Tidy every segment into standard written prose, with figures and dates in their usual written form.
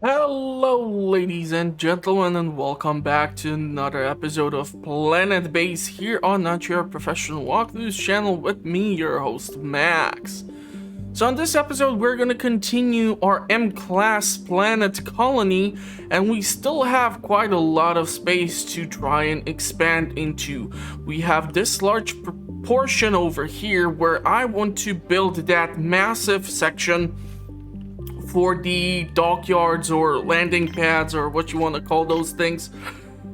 Hello, ladies and gentlemen, and welcome back to another episode of Planetbase here on Not Your Professional Walkthroughs channel with me, your host, Max. So in this episode, we're gonna continue our M-class planet colony, and we still have quite a lot of space to try and expand into. We have this large portion over here where I want to build that massive section for the dockyards or landing pads or what you want to call those things.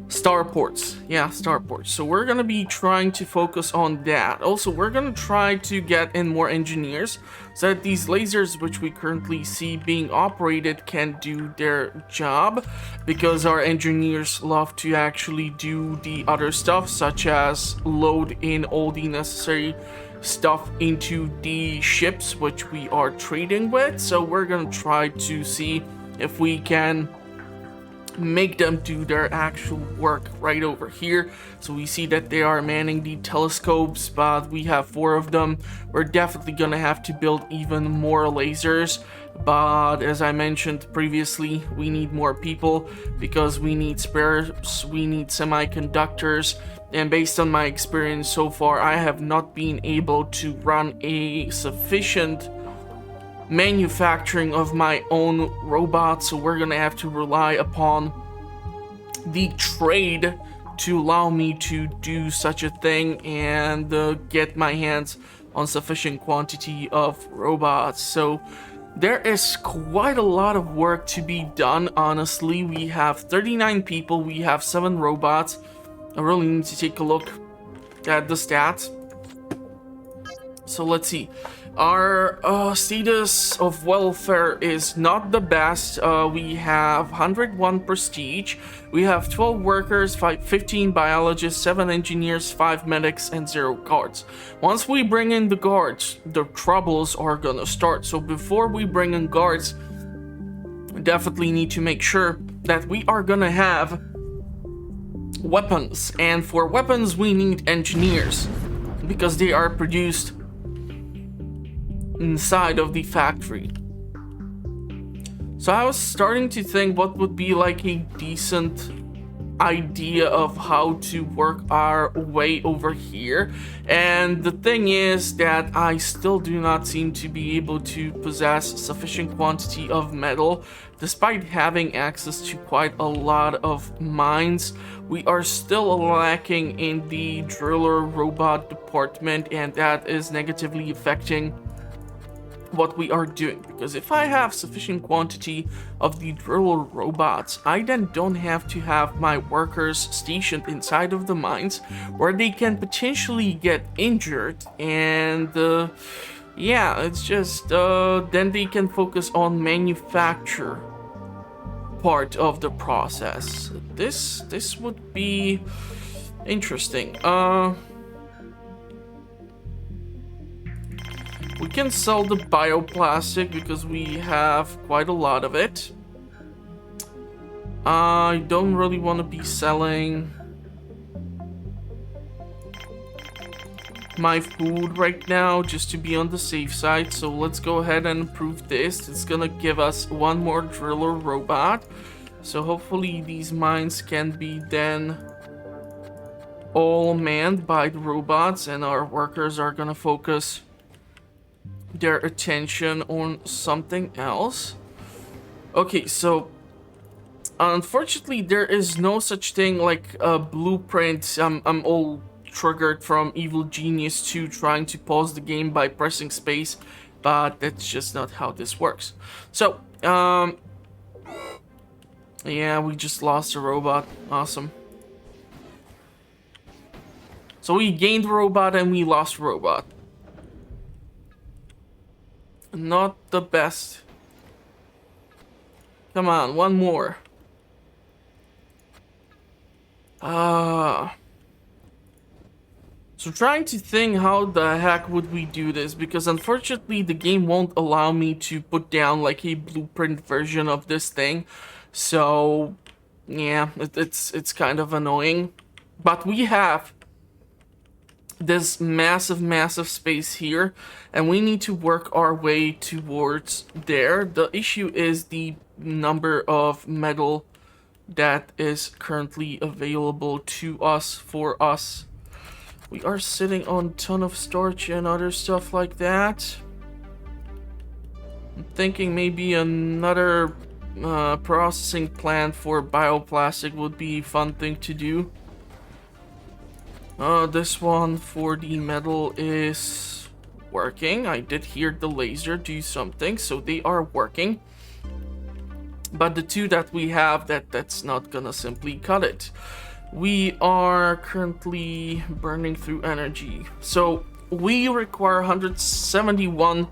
Starports. Yeah, starports. So we're going to be trying to focus on that. Also, we're going to try to get in more engineers so that these lasers which we currently see being operated can do their job, because our engineers love to actually do the other stuff, such as load in all the necessary stuff into the ships which we are trading with. So we're gonna try to see if we can make them do their actual work right over here. So we see that they are manning the telescopes, but we have 4 of them. We're definitely gonna have to build even more lasers, but as I mentioned previously, we need more people because we need spares, we need semiconductors, and based on my experience so far, I have not been able to run a sufficient manufacturing of my own robots, so we're gonna have to rely upon the trade to allow me to do such a thing and get my hands on sufficient quantity of robots. So there is quite a lot of work to be done. Honestly, we have 39 people, we have 7 robots. I really need to take a look at the stats. So let's see. Our status of welfare is not the best. We have 101 prestige. We have 12 workers, 15 biologists, 7 engineers, 5 medics, and 0 guards. Once we bring in the guards, the troubles are gonna start. So before we bring in guards, we definitely need to make sure that we are gonna have weapons. And for weapons, we need engineers, because they are produced inside of the factory. So I was starting to think what would be like a decent idea of how to work our way over here, and the thing is that I still do not seem to be able to possess sufficient quantity of metal. Despite having access to quite a lot of mines, we are still lacking in the driller robot department, and that is negatively affecting what we are doing, because if I have sufficient quantity of the driller robots, I then don't have to have my workers stationed inside of the mines where they can potentially get injured, and yeah, it's just then they can focus on manufacture part of the process. This would be interesting. We can sell the bioplastic because we have quite a lot of it. I don't really want to be selling my food right now, just to be on the safe side. So let's go ahead and improve this. It's gonna give us 1 more driller robot. So hopefully these mines can be then all manned by the robots, and our workers are gonna focus their attention on something else. Okay, so unfortunately there is no such thing like a blueprint. I'm all triggered from Evil Genius 2 trying to pause the game by pressing space, but that's just not how this works. So yeah, we just lost a robot. Awesome. So we gained a robot and we lost a robot. Not the best. Come on, 1 more. So trying to think how the heck would we do this, because unfortunately the game won't allow me to put down like a blueprint version of this thing. So yeah, it's kind of annoying. But we have this massive space here, and we need to work our way towards there. The issue is the number of metal that is currently available to us for us. We are sitting on a ton of storage and other stuff like that. I'm thinking maybe another processing plant for bioplastic would be a fun thing to do. This one for the metal is working. I did hear the laser do something, so they are working. But the two that we have, that's not gonna simply cut it. We are currently burning through energy. So we require 171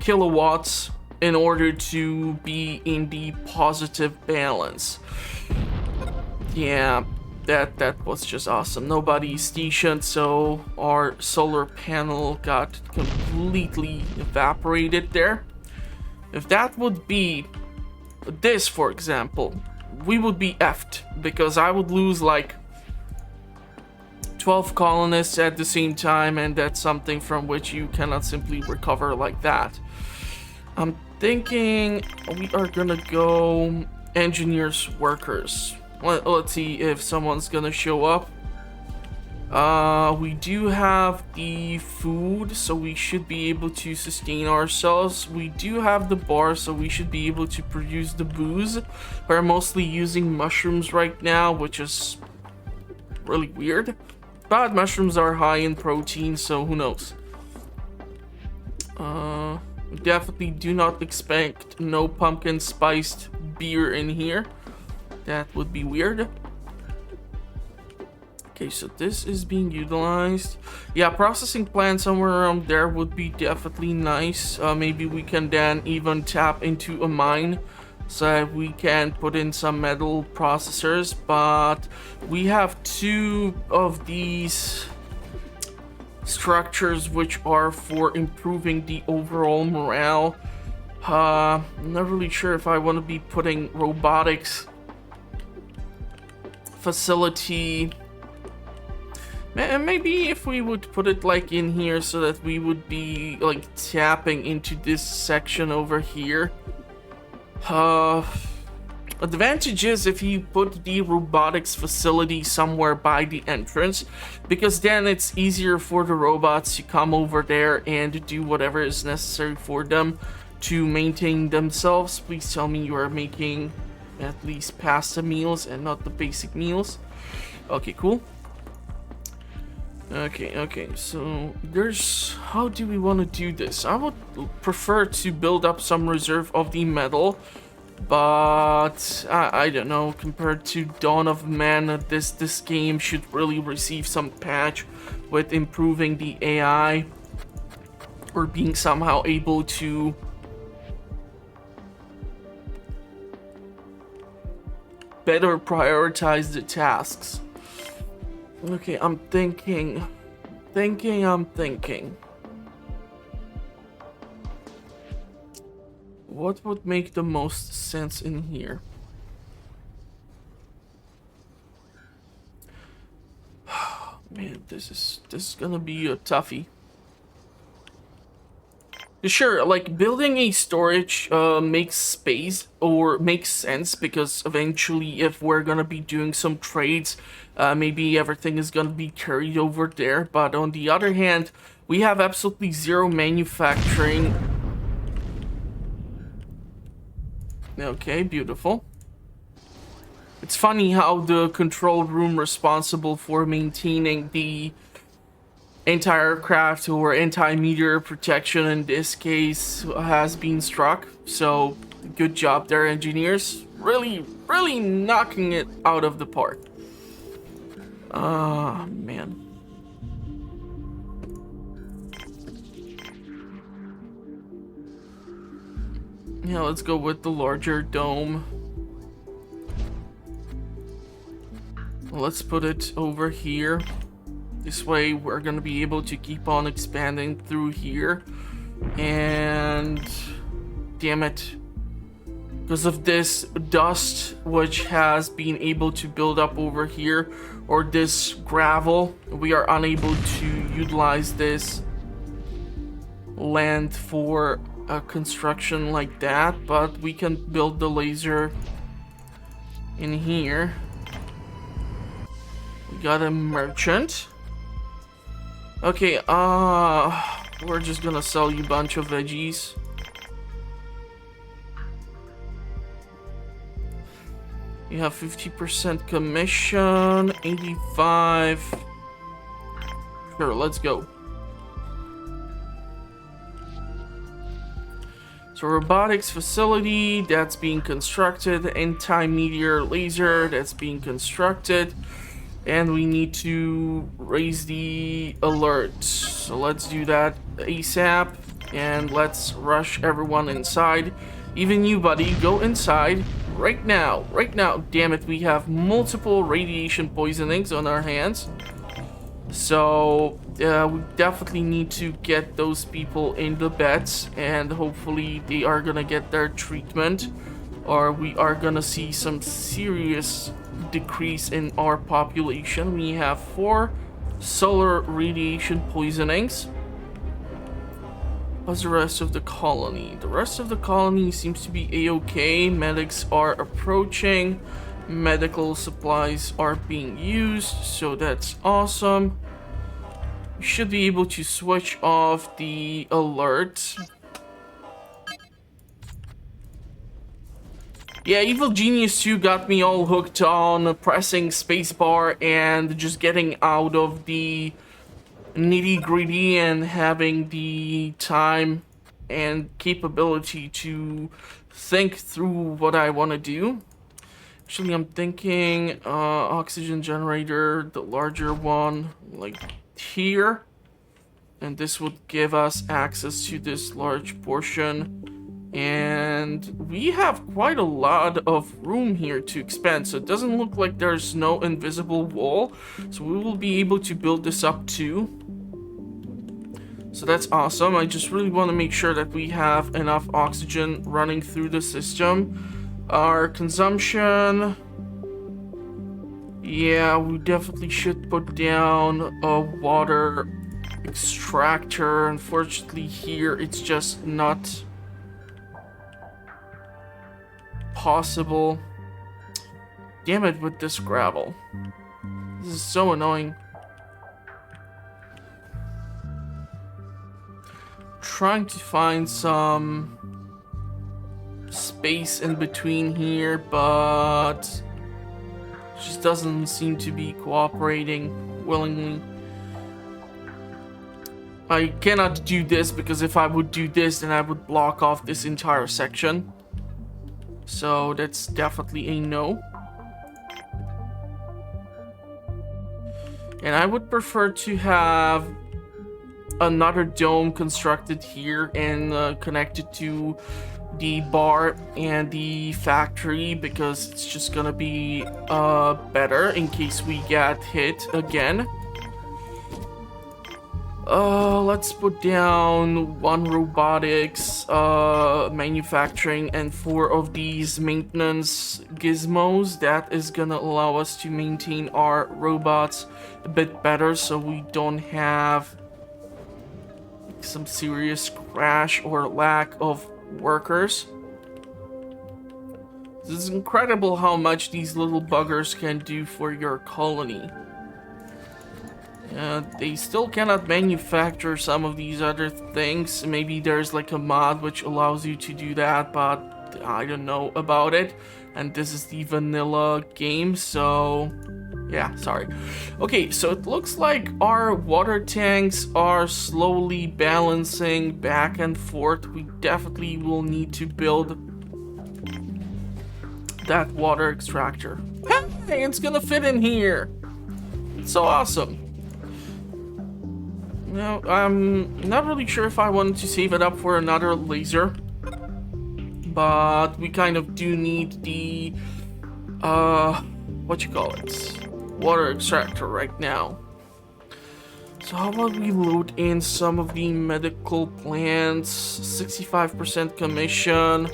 kilowatts in order to be in the positive balance. Yeah, that was just awesome. Nobody's stationed, so our solar panel got completely evaporated there. If that would be this, for example, we would be effed, because I would lose like 12 colonists at the same time, and that's something from which you cannot simply recover like that. I'm thinking we are gonna go engineers, workers. Let's see if someone's gonna show up. We do have the food, so we should be able to sustain ourselves. We do have the bar, so we should be able to produce the booze. We're mostly using mushrooms right now, which is really weird. But mushrooms are high in protein, so who knows. Definitely do not expect no pumpkin spiced beer in here. That would be weird. Okay, so this is being utilized. Yeah, processing plant somewhere around there would be definitely nice. Maybe we can then even tap into a mine so that we can put in some metal processors. But we have two of these structures which are for improving the overall morale. I'm not really sure if I want to be putting robotics facility. Maybe if we would put it like in here so that we would be like tapping into this section over here. Advantage is if you put the robotics facility somewhere by the entrance, because then it's easier for the robots to come over there and do whatever is necessary for them to maintain themselves. Please tell me you are making at least pasta meals and not the basic meals. Okay, cool. Okay, so there's... how do we want to do this? I would prefer to build up some reserve of the metal, but I don't know, compared to Dawn of Man, this game should really receive some patch with improving the AI, or being somehow able to better prioritize the tasks. Okay, I'm thinking. What would make the most sense in here? Man, this is gonna be a toughie. Sure, like building a storage makes space or makes sense, because eventually if we're gonna be doing some trades, maybe everything is gonna be carried over there. But on the other hand, we have absolutely zero manufacturing. Okay, beautiful. It's funny how the control room responsible for maintaining the anti-aircraft or anti-meteor protection in this case has been struck. So good job there, engineers. Really knocking it out of the park. Man. Yeah, let's go with the larger dome. Let's put it over here. This way we're gonna be able to keep on expanding through here. And damn it, because of this dust which has been able to build up over here, or this gravel. We are unable to utilize this land for a construction like that, but we can build the laser in here. We got a merchant. Okay, we're just gonna sell you a bunch of veggies. You have 50% commission, 85. Sure, let's go. So robotics facility, that's being constructed. Anti-meteor laser, that's being constructed. And we need to raise the alert. So let's do that ASAP. And let's rush everyone inside. Even you, buddy, go inside right now. Right now. Damn it, we have multiple radiation poisonings on our hands. So we definitely need to get those people in the beds, and hopefully they are gonna get their treatment, or we are gonna see some serious decrease in our population. We have 4 solar radiation poisonings. How's the rest of the colony? The rest of the colony seems to be a-okay. Medics are approaching. Medical supplies are being used, so that's awesome. We should be able to switch off the alert. Yeah, Evil Genius 2 got me all hooked on pressing spacebar and just getting out of the nitty-gritty and having the time and capability to think through what I want to do. Actually, I'm thinking oxygen generator, the larger one, like here. And this would give us access to this large portion. And we have quite a lot of room here to expand, so it doesn't look like there's no invisible wall. So we will be able to build this up too. So that's awesome. I just really want to make sure that we have enough oxygen running through the system. Our consumption, yeah, we definitely should put down a water extractor. Unfortunately here it's just not possible. Damn it with this gravel. This is so annoying. Trying to find some space in between here, but it just doesn't seem to be cooperating willingly. I cannot do this because if I would do this, then I would block off this entire section. So that's definitely a no. And I would prefer to have another dome constructed here and connected to the bar and the factory, because it's just gonna be better in case we get hit again. Let's put down 1 robotics, manufacturing, and 4 of these maintenance gizmos. That is gonna allow us to maintain our robots a bit better, so we don't have some serious crash or lack of workers. This is incredible how much these little buggers can do for your colony. They still cannot manufacture some of these other things. Maybe there's like a mod which allows you to do that, but I don't know about it. And this is the vanilla game, so yeah, sorry. Okay, so it looks like our water tanks are slowly balancing back and forth. We definitely will need to build that water extractor. Hey, it's gonna fit in here. It's so awesome. Now, I'm not really sure if I wanted to save it up for another laser, but we kind of do need the, what you call it, water extractor right now. So how about we load in some of the medical plants, 65% commission.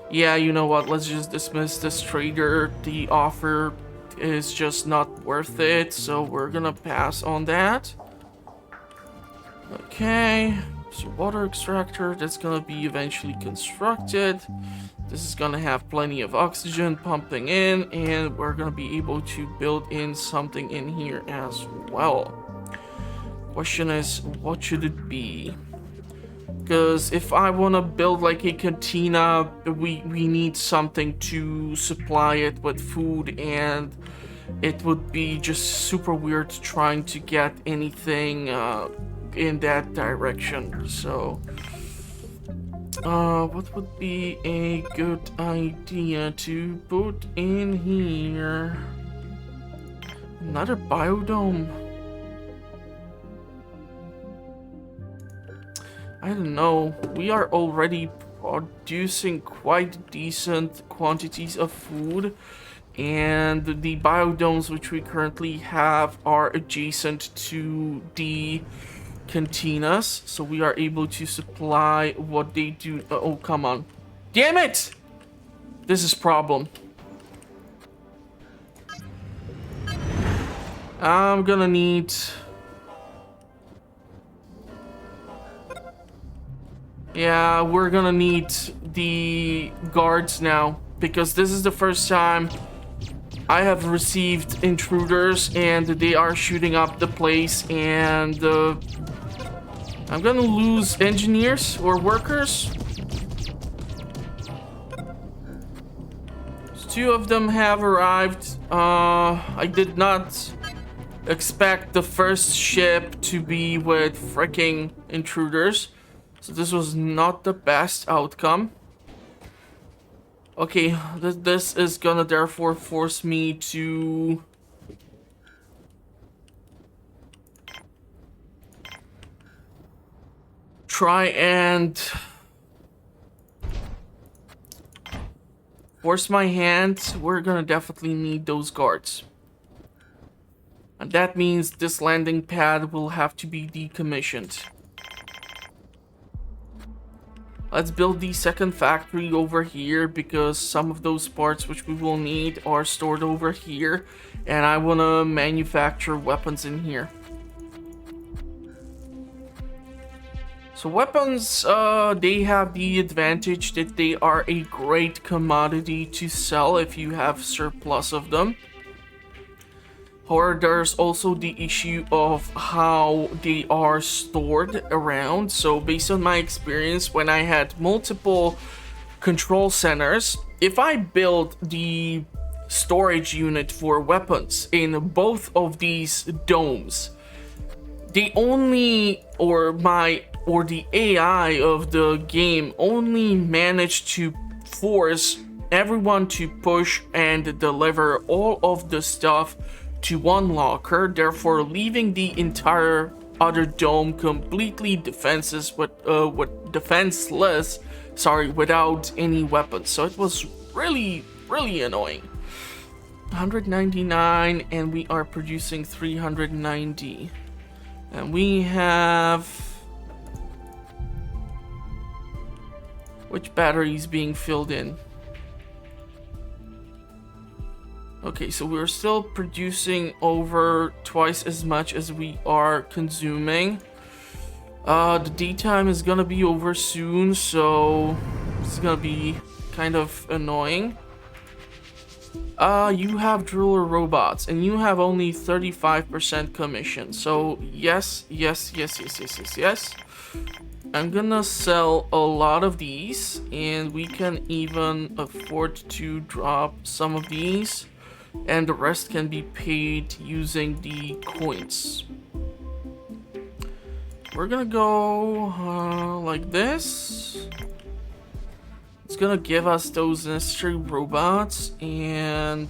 Yeah, you know what, let's just dismiss this trader. The offer is just not worth it, so we're gonna pass on that. Okay, so water extractor, that's gonna be eventually constructed. This is gonna have plenty of oxygen pumping in, and we're gonna be able to build in something in here as well. Question is, what should it be? Because if I want to build like a cantina, we need something to supply it with food, and it would be just super weird trying to get anything in that direction. So what would be a good idea to put in here? Another biodome? I don't know. We are already producing quite decent quantities of food, and the biodomes which we currently have are adjacent to the cantinas, so we are able to supply what they do. Oh, come on. Damn it! This is problem. I'm gonna need... Yeah, we're gonna need the guards now, because this is the first time I have received intruders and they are shooting up the place, and I'm gonna lose engineers or workers. So 2 of them have arrived. I did not expect the first ship to be with freaking intruders. So this was not the best outcome. Okay, this is gonna therefore force me to... try and... force my hand. We're gonna definitely need those guards. And that means this landing pad will have to be decommissioned. Let's build the second factory over here, because some of those parts which we will need are stored over here, and I want to manufacture weapons in here. So weapons, they have the advantage that they are a great commodity to sell if you have surplus of them. However, there's also the issue of how they are stored around. So based on my experience, when I had multiple control centers, if I build the storage unit for weapons in both of these domes, they only, or the AI of the game only managed to force everyone to push and deliver all of the stuff to one locker, therefore leaving the entire other dome completely defenseless, without any weapons. So it was really annoying. 199, and we are producing 390, and we have... which battery is being filled in? Okay, so we're still producing over twice as much as we are consuming. The daytime is gonna be over soon, so it's gonna be kind of annoying. You have driller robots, and you have only 35% commission. So yes. I'm gonna sell a lot of these, and we can even afford to drop some of these, and the rest can be paid using the coins. We're gonna go like this. It's gonna give us those necessary robots, and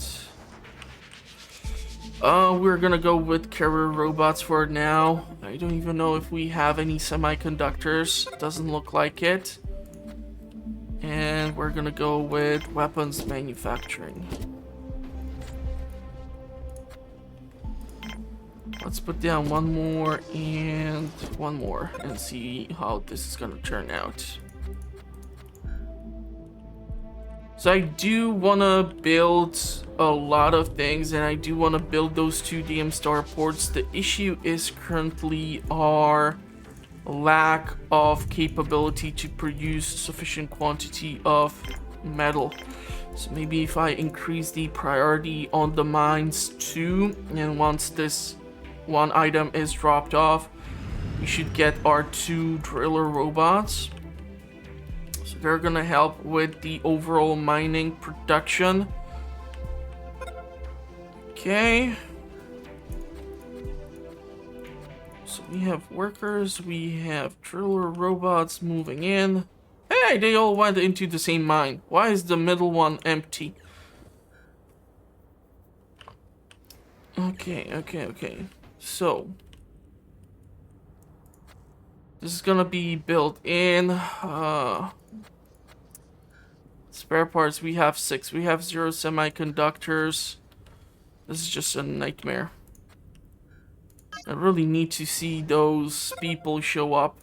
we're gonna go with carrier robots for now. I don't even know if we have any semiconductors. Doesn't look like it. And we're gonna go with weapons manufacturing. Let's put down one more and one more and see how this is gonna turn out. So I do want to build a lot of things, and I do want to build those 2 DM starports. The issue is currently our lack of capability to produce sufficient quantity of metal. So maybe if I increase the priority on the mines too, and once this one item is dropped off, we should get our 2 driller robots. So they're gonna help with the overall mining production. Okay. So we have workers, we have driller robots moving in. Hey, they all went into the same mine. Why is the middle one empty? Okay. So this is gonna be built in. Spare parts, we have 6. We have 0 semiconductors. This is just a nightmare. I really need to see those people show up.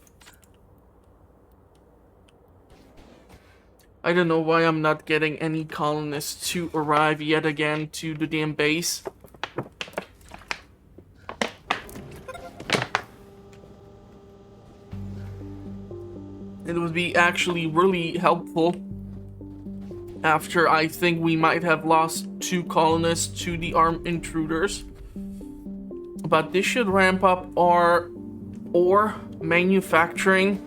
I don't know why I'm not getting any colonists to arrive yet again to the damn base. It would be actually really helpful after I think we might have lost 2 colonists to the armed intruders. But this should ramp up our ore manufacturing,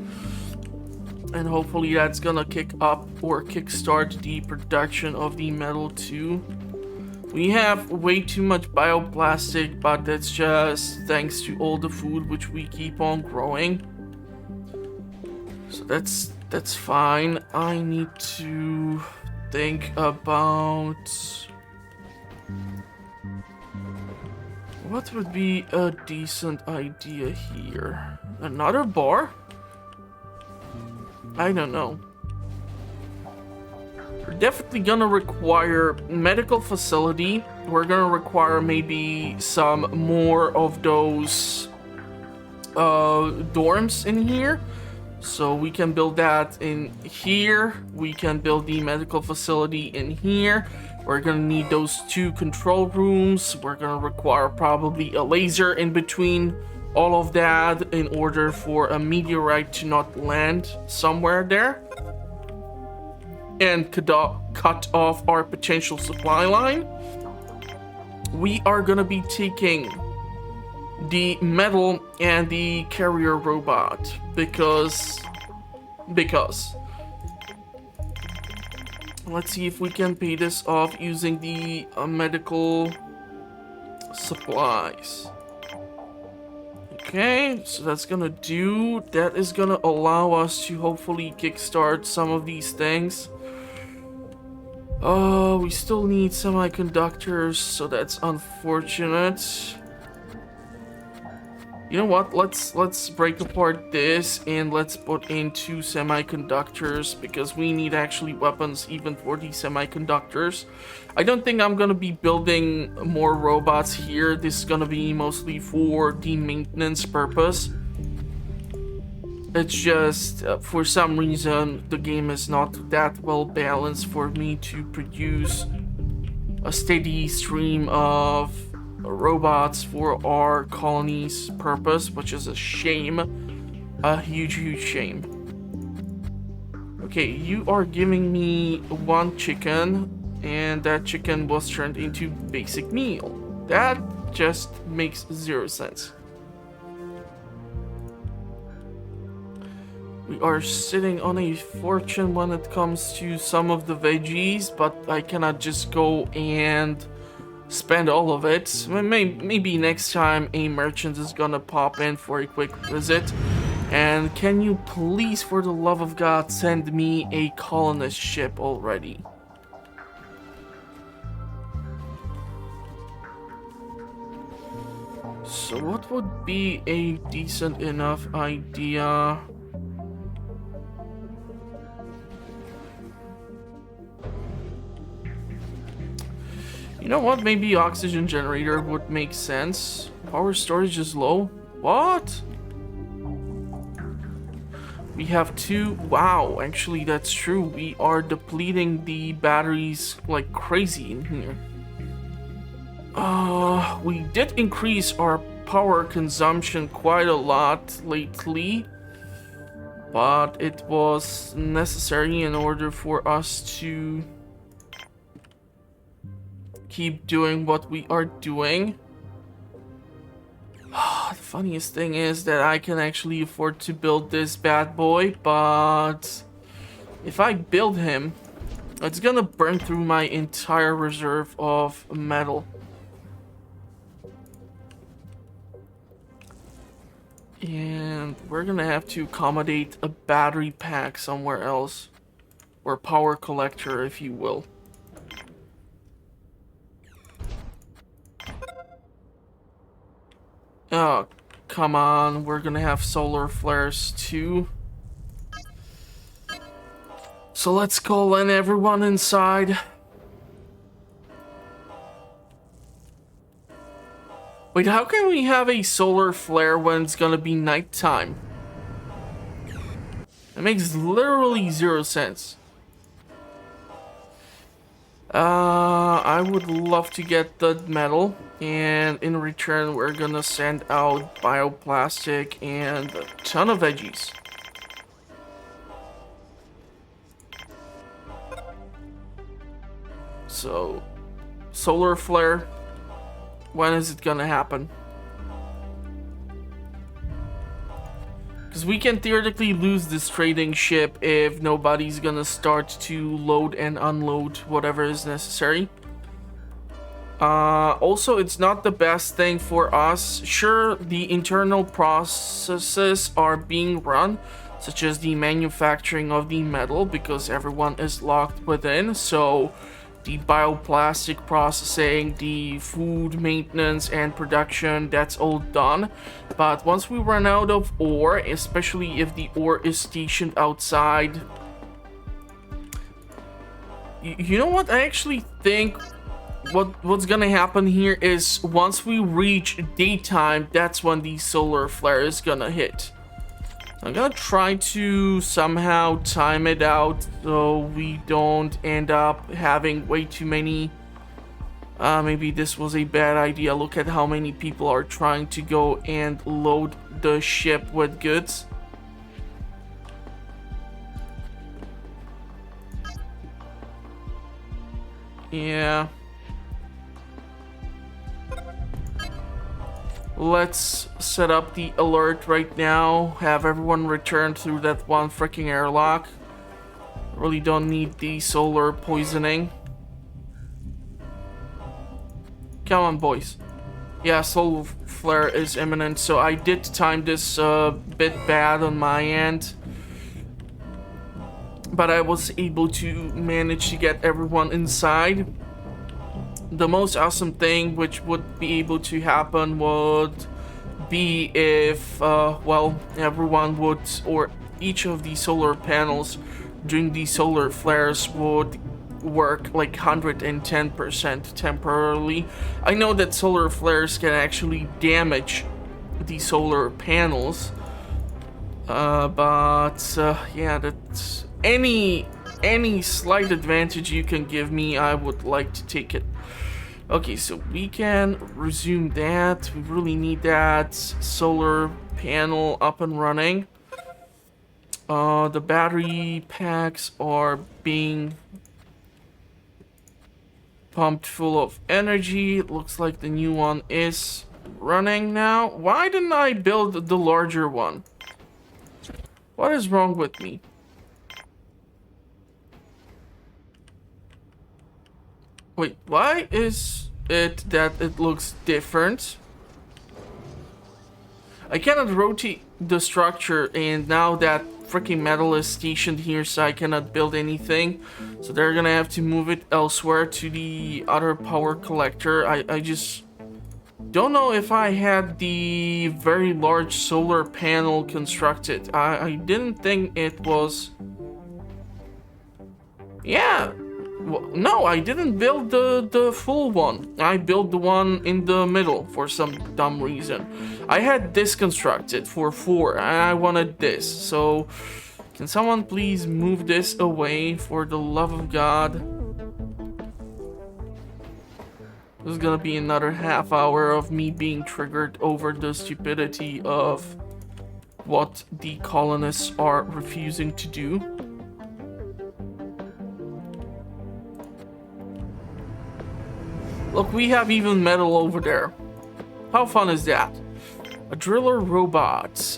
and hopefully that's gonna kick up or kickstart the production of the metal too. We have way too much bioplastic, but that's just thanks to all the food which we keep on growing. So that's fine. I need to think about what would be a decent idea here. Another bar? I don't know. We're definitely gonna require medical facility. We're gonna require maybe some more of those dorms in here. So we can build that in here. We can build the medical facility in here. We're gonna need those 2 control rooms. We're gonna require probably a laser in between all of that in order for a meteorite to not land somewhere there and cut off our potential supply line. We are gonna be taking the metal and the carrier robot because let's see if we can pay this off using the medical supplies. Okay, so that is gonna allow us to hopefully kickstart some of these things. Oh, we still need semiconductors, so that's unfortunate. You know what? Let's break apart this and let's put in 2 semiconductors because we need actually weapons even for these semiconductors. I don't think I'm gonna be building more robots here. This is gonna be mostly for the maintenance purpose. It's just for some reason the game is not that well balanced for me to produce a steady stream of robots for our colony's purpose, which is a shame. A huge shame. Okay, you are giving me 1 chicken, and that chicken was turned into basic meal. That just makes 0 sense. We are sitting on a fortune when it comes to some of the veggies, but I cannot just go and spend all of it. Maybe next time a merchant is gonna pop in for a quick visit. And can you please, for the love of God, send me a colonist ship already? So what would be a decent enough idea? You know what? Maybe oxygen generator would make sense. Power storage is low. What? We have 2. Wow, actually that's true. We are depleting the batteries like crazy in here. We did increase our power consumption quite a lot lately, but it was necessary in order for us to keep doing what we are doing. The funniest thing is that I can actually afford to build this bad boy, but if I build him, it's gonna burn through my entire reserve of metal. And we're gonna have to accommodate a battery pack somewhere else, or power collector, if you will. Oh, come on, we're gonna have solar flares too. So let's call in everyone inside. Wait, how can we have a solar flare when it's gonna be nighttime? It makes literally 0 sense. I would love to get the metal, and in return we're gonna send out bioplastic and a ton of veggies. So, solar flare, when is it gonna happen? Because we can theoretically lose this trading ship if nobody's gonna start to load and unload whatever is necessary. Also, it's not the best thing for us. Sure, the internal processes are being run, such as the manufacturing of the metal, because everyone is locked within. So the bioplastic processing, the food maintenance and production, that's all done. But once we run out of ore, especially if the ore is stationed outside, you know what? I actually think what's gonna happen here is once we reach daytime, that's when the solar flare is gonna hit. I'm gonna try to somehow time it out so we don't end up having way too many. Maybe this was a bad idea. Look at how many people are trying to go and load the ship with goods. Yeah. Let's set up the alert right now. Have everyone return through that one freaking airlock. Really don't need the solar poisoning. Come on, boys. Yeah, solar flare is imminent, so I did time this a bit bad on my end. But I was able to manage to get everyone inside. The most awesome thing which would be able to happen would be if, well, everyone would, or each of the solar panels during the solar flares would work like 110% temporarily. I know that solar flares can actually damage the solar panels, but yeah, that's any slight advantage you can give me, I would like to take it. Okay, so we can resume that. We really need that solar panel up and running. The battery packs are being pumped full of energy. It looks like the new one is running now. Why didn't I build the larger one? What is wrong with me? Wait, why is it that it looks different? I cannot rotate the structure, and now that freaking metal is stationed here, so I cannot build anything. So they're gonna have to move it elsewhere to the other power collector. I just don't know if I had the very large solar panel constructed. I didn't think it was... Yeah. Well, no, I didn't build the full one. I built the one in the middle for some dumb reason. I had this constructed for 4, and I wanted this. So Can someone please move this away for the love of God? This is gonna be another half hour of me being triggered over the stupidity of what the colonists are refusing to do. Look, we have even metal over there. How fun is that? A driller robot.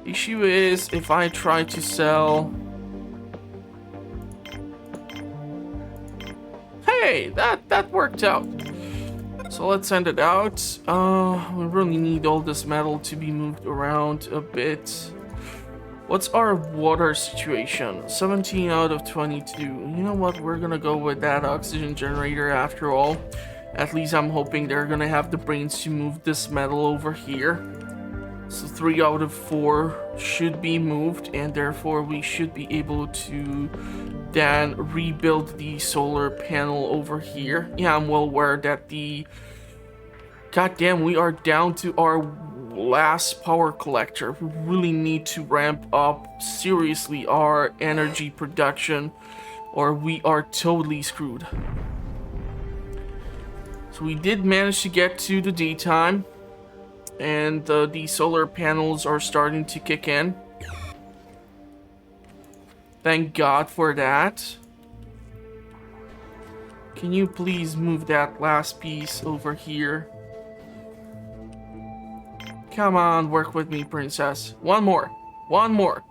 Issue is, if I try to sell... Hey, that worked out. So let's send it out. We really need all this metal to be moved around a bit. What's our water situation? 17 out of 22. You know what? We're gonna go with that oxygen generator after all. At least I'm hoping they're gonna have the brains to move this metal over here. So 3 out of 4 should be moved, and therefore we should be able to then rebuild the solar panel over here. Yeah, I'm well aware that the... Goddamn, we are down to our last power collector. We really need to ramp up seriously our energy production, or we are totally screwed. So we did manage to get to the daytime, and the solar panels are starting to kick in. Thank God for that. Can you please move that last piece over here? Come on, work with me, princess. One more. One more.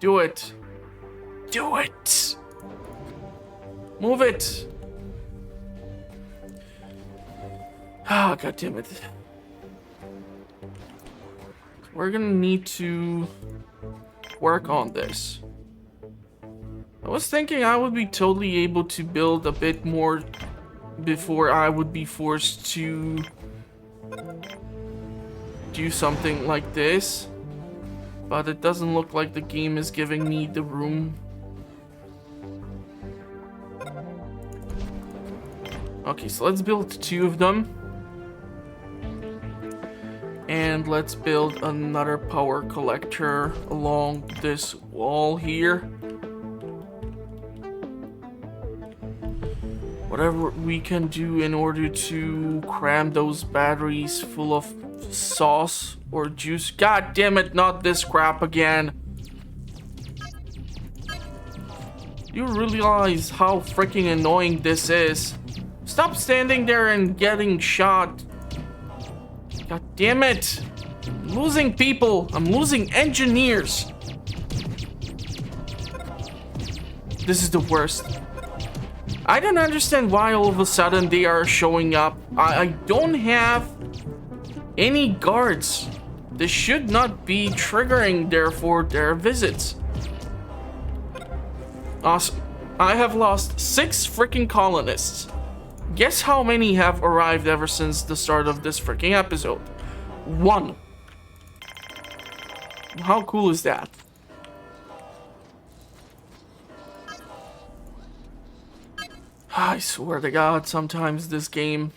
Do it. Do it. Move it. Ah, God damn it. We're gonna need to work on this. I was thinking I would be totally able to build a bit more before I would be forced to do something like this, but it doesn't look like the game is giving me the room. Okay, so let's build 2 of them. And let's build another power collector along this wall here. Whatever we can do in order to cram those batteries full of sauce or juice. God damn it, not this crap again. You realize how freaking annoying this is? Stop standing there and getting shot. God damn it. I'm losing people. I'm losing engineers. This is the worst. I don't understand why all of a sudden they are showing up. I don't have any guards. This should not be triggering, therefore, their visits. Awesome. I have lost 6 freaking colonists. Guess how many have arrived ever since the start of this freaking episode? 1. How cool is that? I swear to God, sometimes this game,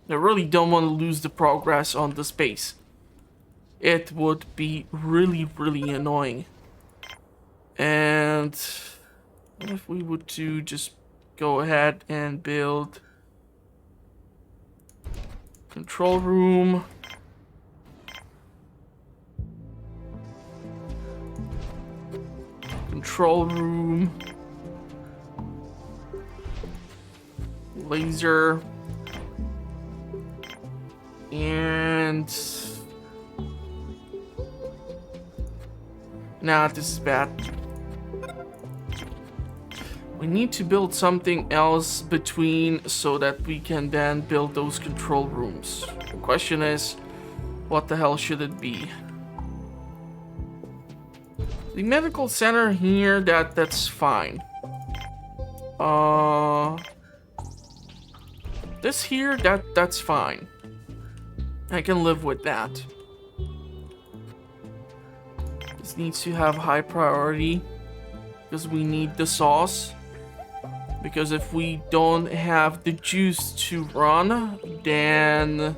I really don't want to lose the progress on the space. It would be really, really annoying. And what if we would to just go ahead and build control room, laser, and nah, this is bad. We need to build something else between so that we can then build those control rooms. The question is, what the hell should it be? The medical center here, that's fine. This here, that's fine. I can live with that. This needs to have high priority because we need the sauce. Because if we don't have the juice to run, then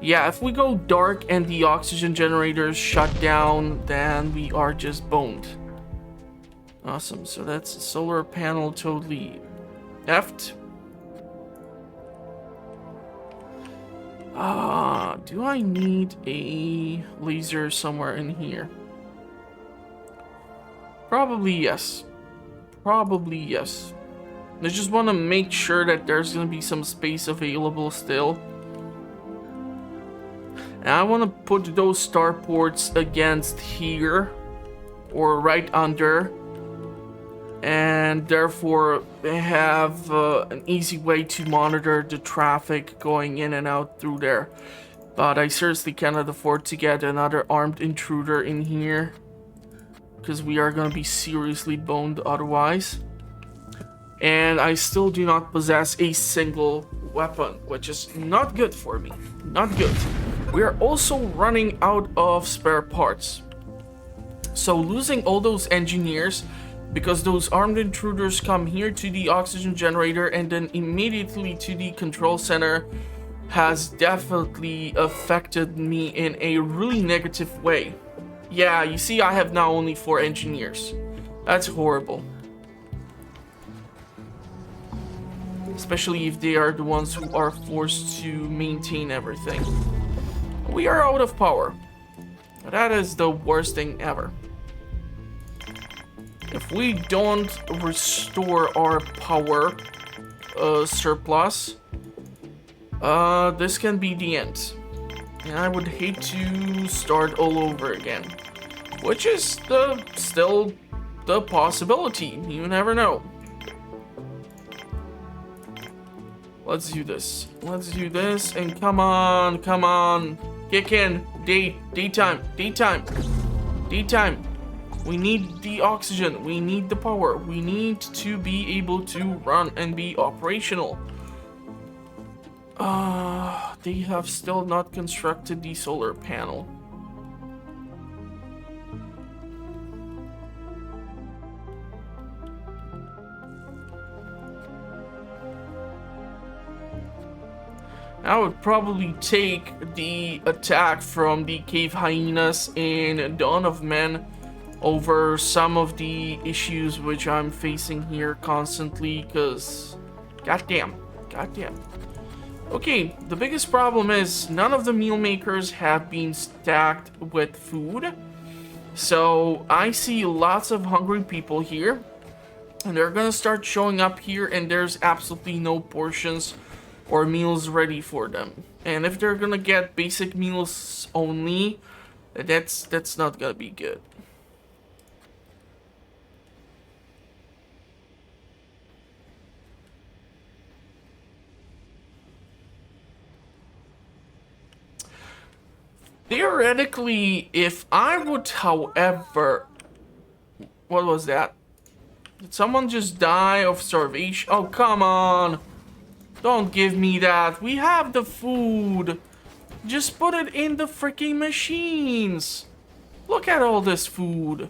Yeah, if we go dark and the oxygen generators shut down, then we are just boned. Awesome, so that's a solar panel totally effed. Do I need a laser somewhere in here? Probably yes. Probably yes. I just want to make sure that there's going to be some space available still. And I want to put those starports against here, or right under, and therefore have an easy way to monitor the traffic going in and out through there. But I seriously cannot afford to get another armed intruder in here, because we are going to be seriously boned otherwise. And I still do not possess a single weapon, which is not good for me. Not good. We are also running out of spare parts. So losing all those engineers, because those armed intruders come here to the oxygen generator and then immediately to the control center, has definitely affected me in a really negative way. Yeah, you see, I have now only 4 engineers. That's horrible. Especially if they are the ones who are forced to maintain everything. We are out of power. That is the worst thing ever. If we don't restore our power surplus, this can be the end. And I would hate to start all over again. Which is still the possibility. You never know. Let's do this. Let's do this. And come on, come on. Kick in. Daytime. We need the oxygen. We need the power. We need to be able to run and be operational. They have still not constructed the solar panel. I would probably take the attack from the cave hyenas in Dawn of Men over some of the issues which I'm facing here constantly, because goddamn. Okay, the biggest problem is none of the meal makers have been stacked with food. So I see lots of hungry people here, and they're gonna start showing up here, and there's absolutely no portions or meals ready for them. And if they're gonna get basic meals only, that's not gonna be good. Theoretically, if I would, however... What was that? Did someone just die of starvation? Oh, come on! Don't give me that. We have the food. Just put it in the freaking machines. Look at all this food.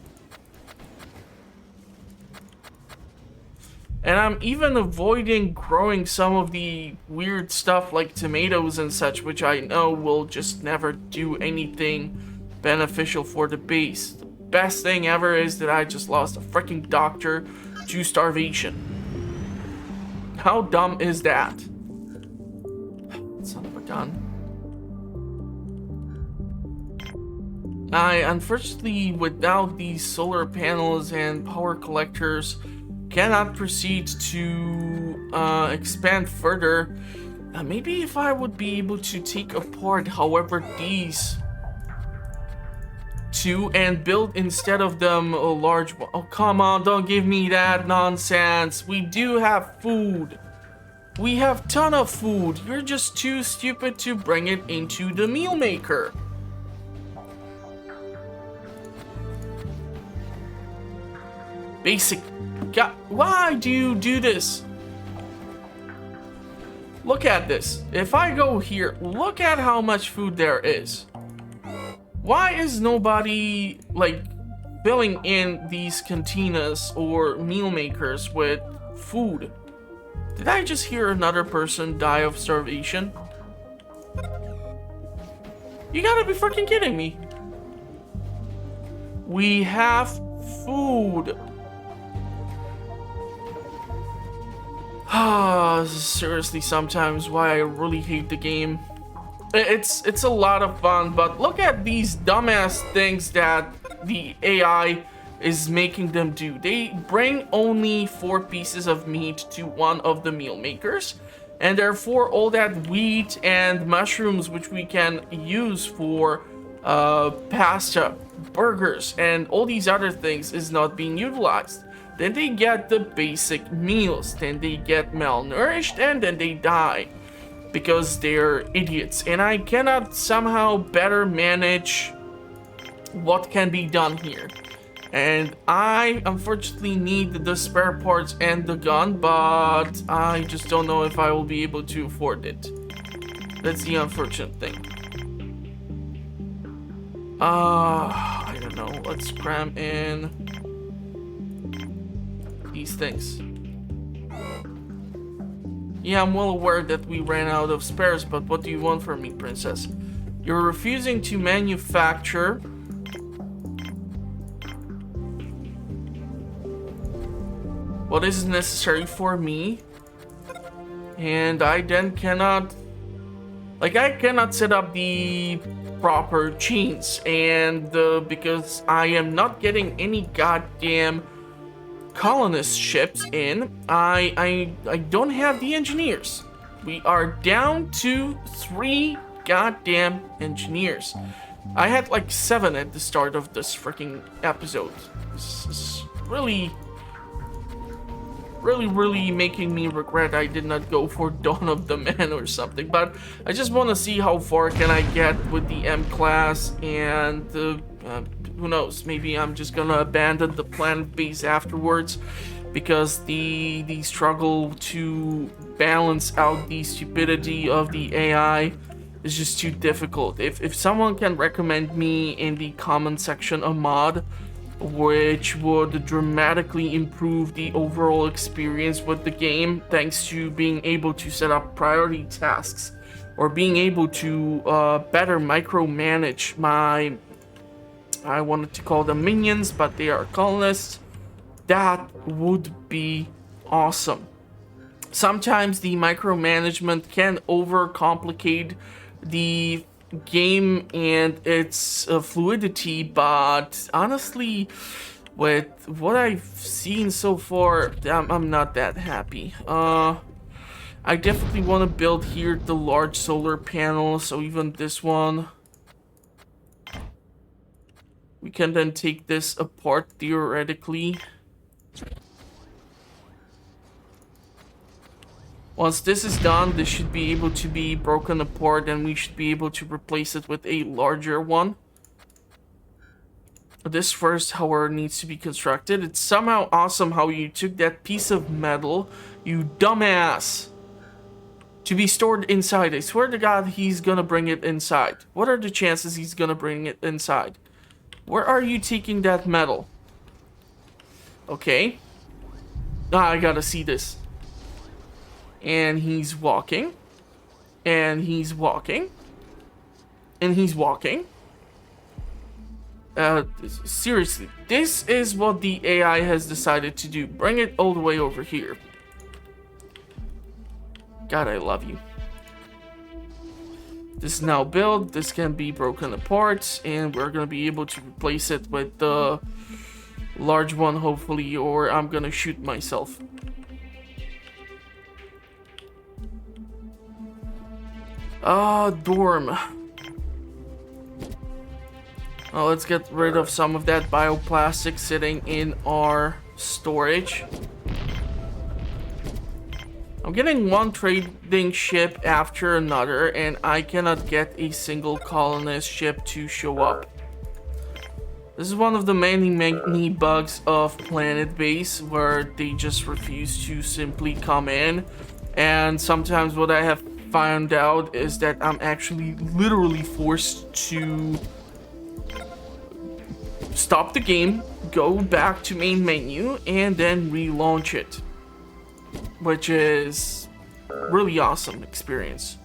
And I'm even avoiding growing some of the weird stuff like tomatoes and such, which I know will just never do anything beneficial for the base. The best thing ever is that I just lost a freaking doctor to starvation. How dumb is that? Son of a gun. Unfortunately, without these solar panels and power collectors, cannot proceed to expand further. Maybe if I would be able to take apart, however, these two and build instead of them a large one. Oh, come on, don't give me that nonsense. We do have food. We have ton of food. You're just too stupid to bring it into the meal maker. Basic. God, why do you do this? Look at this. If I go here, look at how much food there is. Why is nobody, like, filling in these cantinas or meal makers with food? Did I just hear another person die of starvation? You gotta be freaking kidding me. We have food. Seriously, sometimes why I really hate the game. It's a lot of fun, but look at these dumbass things that the AI is making them do. They bring only 4 pieces of meat to one of the meal makers, and therefore all that wheat and mushrooms which we can use for pasta, burgers, and all these other things is not being utilized. Then they get the basic meals, then they get malnourished, and then they die because they're idiots. And I cannot somehow better manage what can be done here. And I unfortunately need the spare parts and the gun, but I just don't know if I will be able to afford it. That's the unfortunate thing. I don't know. Let's cram in these things. Yeah, I'm well aware that we ran out of spares, but what do you want from me, princess? You're refusing to manufacture what is necessary for me, and I then cannot, like, I cannot set up the proper chains, and because I am not getting any goddamn colonist ships in, I don't have the engineers. We are down to 3 goddamn engineers. I had like 7 at the start of this freaking episode. This is really making me regret I did not go for Dawn of the Man or something, but I just want to see how far can I get with the M class, and who knows, maybe I'm just gonna abandon the Planetbase afterwards, because the struggle to balance out the stupidity of the AI is just too difficult. If someone can recommend me in the comment section a mod which would dramatically improve the overall experience with the game, thanks to being able to set up priority tasks, or being able to better micromanage my, I wanted to call them minions, but they are colonists, that would be awesome. Sometimes the micromanagement can overcomplicate the game and its fluidity, but honestly, with what I've seen so far, I'm not that happy. I definitely want to build here the large solar panel, so even this one, we can then take this apart theoretically. Once this is done, this should be able to be broken apart, and we should be able to replace it with a larger one. This first, however, needs to be constructed. It's somehow awesome how you took that piece of metal, you dumbass, to be stored inside. I swear to God, he's gonna bring it inside. What are the chances he's gonna bring it inside? Where are you taking that metal? Okay. I gotta see this. And he's walking, and he's walking, and he's walking. Seriously, this is what the AI has decided to do. Bring it all the way over here. God, I love you. This is now built. This can be broken apart, and we're gonna be able to replace it with the large one, hopefully, or I'm gonna shoot myself. Dorm. Well, let's get rid of some of that bioplastic sitting in our storage. I'm getting one trading ship after another, and I cannot get a single colonist ship to show up. This is one of the many bugs of Planetbase, where they just refuse to simply come in. And sometimes what I have found out is that I'm actually literally forced to stop the game, go back to main menu, and then relaunch it, which is really awesome experience.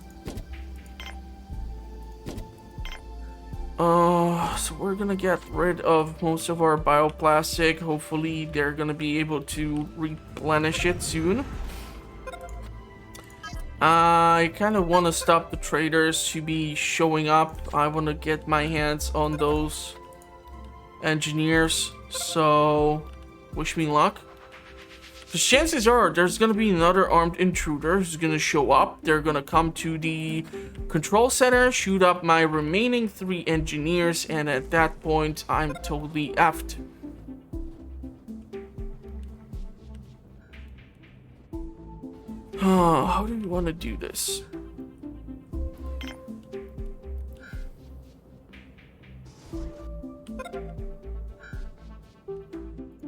So we're gonna get rid of most of our bioplastic. Hopefully they're gonna be able to replenish it soon. I kind of want to stop the traders to be showing up. I want to get my hands on those engineers. So, wish me luck. The chances are there's going to be another armed intruder who's going to show up. They're going to come to the control center, shoot up my remaining 3 engineers, and at that point, I'm totally effed. How do we want to do this?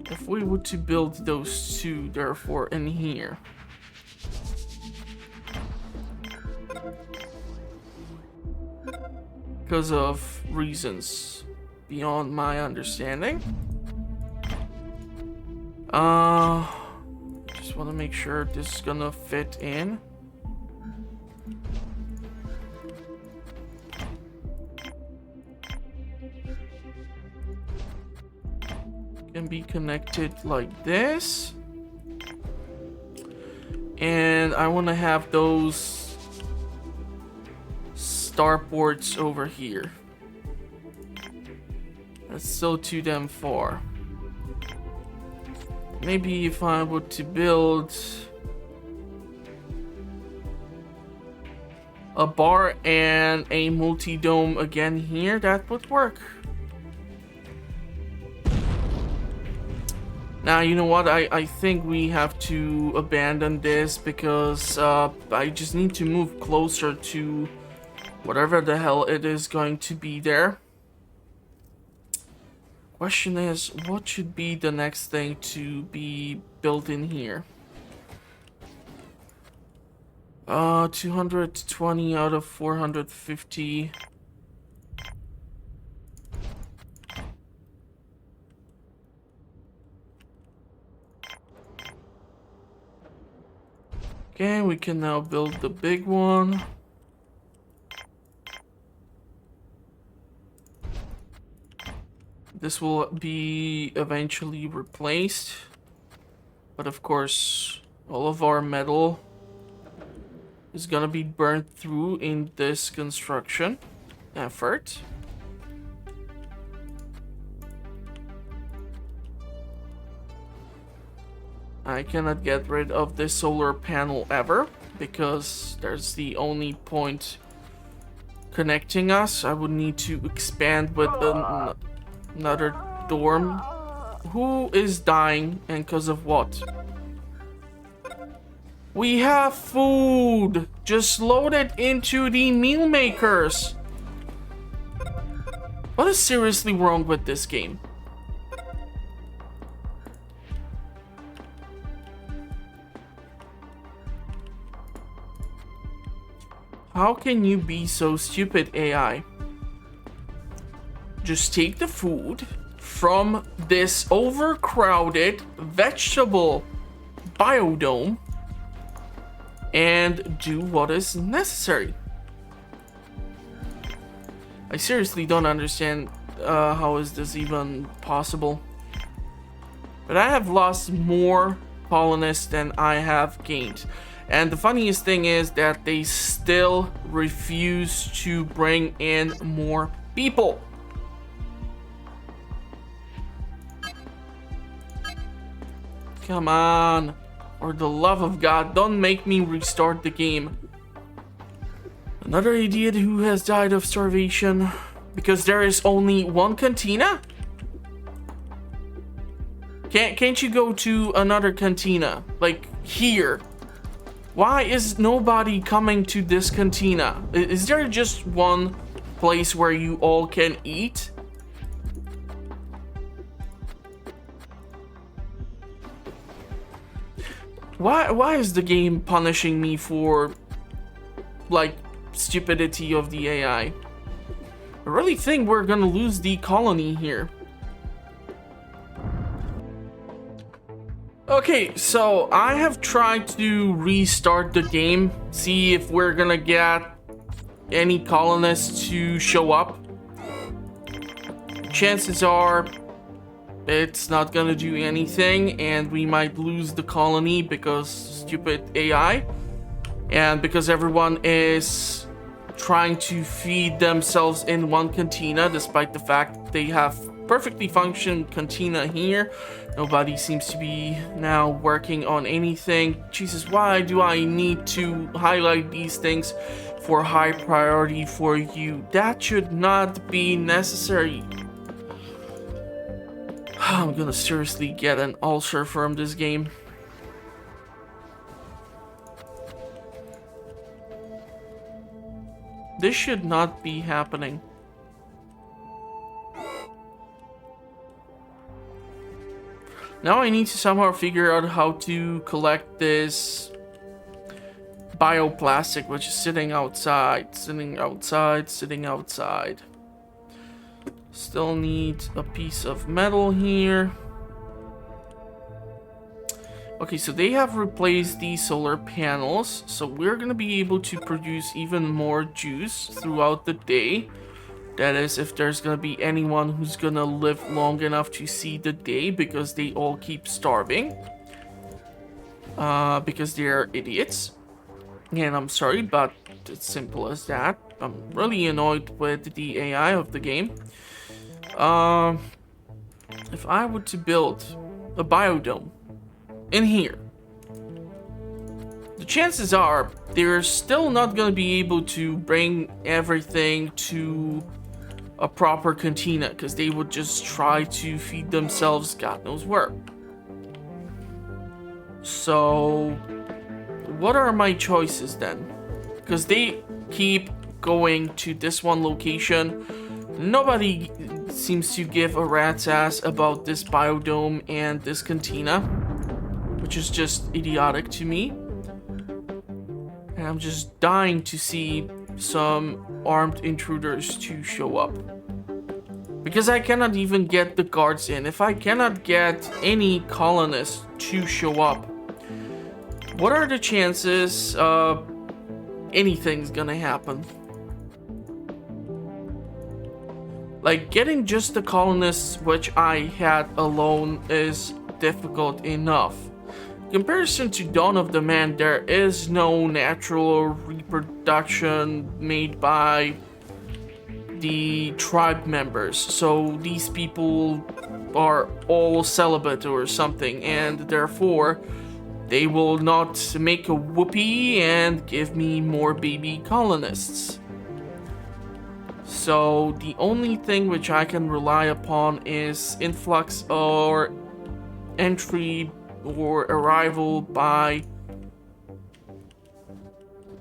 If we were to build those 2, therefore, in here. Because of reasons beyond my understanding. Just want to make sure this is gonna fit in. Can be connected like this. And I want to have those starports over here. That's still too damn far. Maybe if I were to build a bar and a multi-dome again here, that would work. Now, you know what? I think we have to abandon this because I just need to move closer to whatever the hell it is going to be there. Question is, what should be the next thing to be built in here? 220 out of 450. Okay, we can now build the big one. This will be eventually replaced. But of course, all of our metal is gonna be burnt through in this construction effort. I cannot get rid of this solar panel ever because there's the only point connecting us. I would need to expand with another dorm. Who is dying and because of what? We have food! Just load it into the meal makers! What is seriously wrong with this game? How can you be so stupid, AI? Just take the food from this overcrowded vegetable biodome and do what is necessary. I seriously don't understand how is this even possible. But I have lost more colonists than I have gained. And the funniest thing is that they still refuse to bring in more people. Come on. For the love of God, don't make me restart the game. Another idiot who has died of starvation because there is only one cantina? Can't you go to another cantina? Like here? Why is nobody coming to this cantina? Is there just one place where you all can eat? Why is the game punishing me for, like, stupidity of the AI? I really think we're gonna lose the colony here. Okay, so I have tried to restart the game, see if we're gonna get any colonists to show up. chances are it's not gonna do anything, and we might lose the colony because stupid AI, and because everyone is trying to feed themselves in one cantina, despite the fact they have perfectly functioning cantina here. Nobody seems to be now working on anything. Jesus, why do I need to highlight these things for high priority for you? That should not be necessary. I'm gonna seriously get an ulcer from this game. This should not be happening. Now I need to somehow figure out how to collect this bioplastic, which is sitting outside. Still need a piece of metal here. Okay, so they have replaced these solar panels, so we're gonna be able to produce even more juice throughout the day. That is, if there's gonna be anyone who's gonna live long enough to see the day, because they all keep starving. Because they're idiots. And I'm sorry, but it's simple as that. I'm really annoyed with the AI of the game. If I were to build a biodome in here, the chances are they're still not gonna be able to bring everything to a proper cantina, because they would just try to feed themselves God knows where. So what are my choices then? Because they keep going to this one location. Nobody seems to give a rat's ass about this biodome and this cantina, which is just idiotic to me. And I'm just dying to see some armed intruders to show up. Because I cannot even get the guards in. If I cannot get any colonists to show up, what are the chances anything's gonna happen? Like, getting just the colonists which I had alone is difficult enough. In comparison to Dawn of the Man, there is no natural reproduction made by the tribe members. So these people are all celibate or something, and therefore they will not make a whoopee and give me more baby colonists. So the only thing which I can rely upon is influx or entry or arrival by